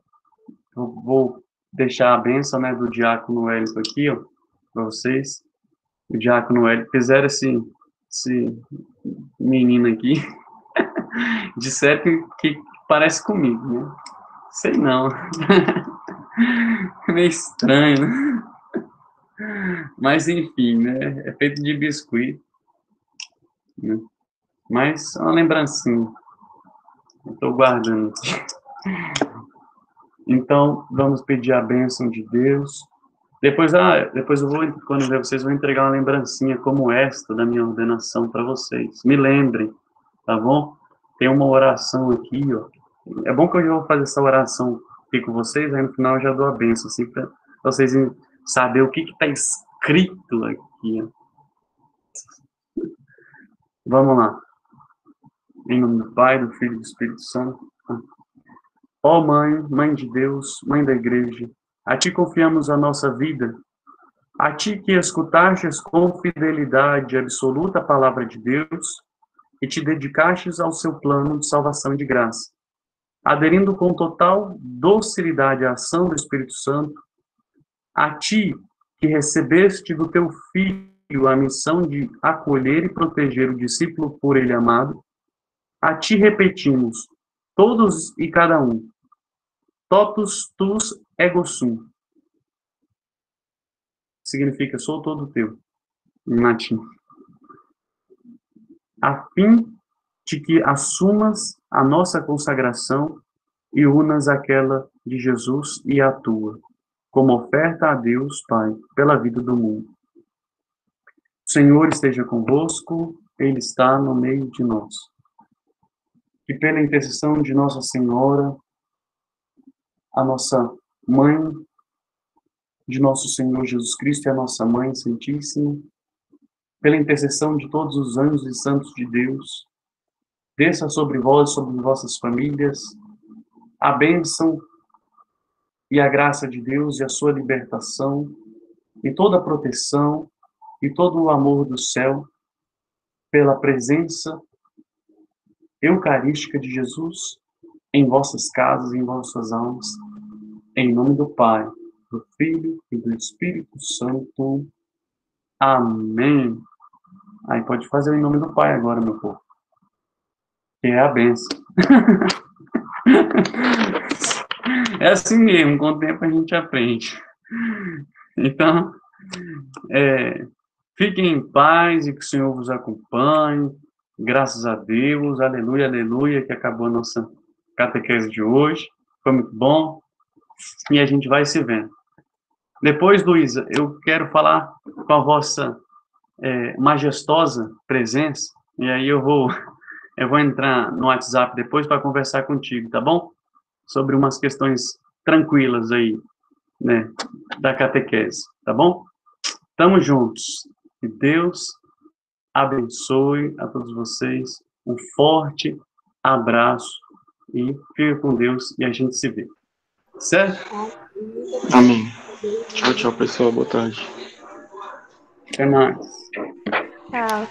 Eu vou deixar a bênção, né, do diácono Wellington aqui, ó, para vocês. O diácono Wellington fizeram esse menino aqui. Disseram que parece comigo, né? Sei não. Meio estranho, né? Mas, enfim, né? É feito de biscoito. Né? Mas é uma lembrancinha. Estou guardando. Então, vamos pedir a bênção de Deus. Depois eu vou, quando ver vocês, vou entregar uma lembrancinha como esta da minha ordenação para vocês. Me lembrem, tá bom? Tem uma oração aqui, ó. É bom que eu já vou fazer essa oração aqui com vocês, aí no final eu já dou a bênção, assim, para vocês saberem o que está escrito aqui, ó. Vamos lá. Em nome do Pai, do Filho e do Espírito Santo. Ó Mãe, Mãe de Deus, Mãe da Igreja, a Ti confiamos a nossa vida, a Ti que escutastes com fidelidade absoluta a palavra de Deus e te dedicastes ao seu plano de salvação e de graça. Aderindo com total docilidade à ação do Espírito Santo, a Ti que recebeste do Teu Filho a missão de acolher e proteger o discípulo por ele amado, a ti repetimos, todos e cada um, totus tus ego sum, significa sou todo teu, em latim, a fim de que assumas a nossa consagração e unas aquela de Jesus e a tua, como oferta a Deus, Pai, pela vida do mundo. O Senhor esteja convosco, Ele está no meio de nós. E pela intercessão de Nossa Senhora, a nossa Mãe, de nosso Senhor Jesus Cristo e a nossa Mãe Santíssima, pela intercessão de todos os anjos e santos de Deus, desça sobre vós, sobre vossas famílias, a bênção e a graça de Deus e a sua libertação, e toda a proteção e todo o amor do céu, pela presença eucarística de Jesus em vossas casas, em vossas almas, em nome do Pai, do Filho e do Espírito Santo. Amém. Aí pode fazer em nome do Pai agora, meu povo. Que é a bênção. É assim mesmo, com o tempo a gente aprende. Então, fiquem em paz e que o Senhor vos acompanhe. Graças a Deus, aleluia, aleluia, que acabou a nossa catequese de hoje. Foi muito bom. E a gente vai se vendo. Depois, Luísa, eu quero falar com a vossa majestosa presença, e aí eu vou entrar no WhatsApp depois para conversar contigo, tá bom? Sobre umas questões tranquilas aí, né, da catequese, tá bom? Tamo juntos. Que Deus abençoe a todos vocês. Um forte abraço e fica com Deus e a gente se vê. Certo? Amém. Tchau, tchau, pessoal. Boa tarde. Até mais. Tchau.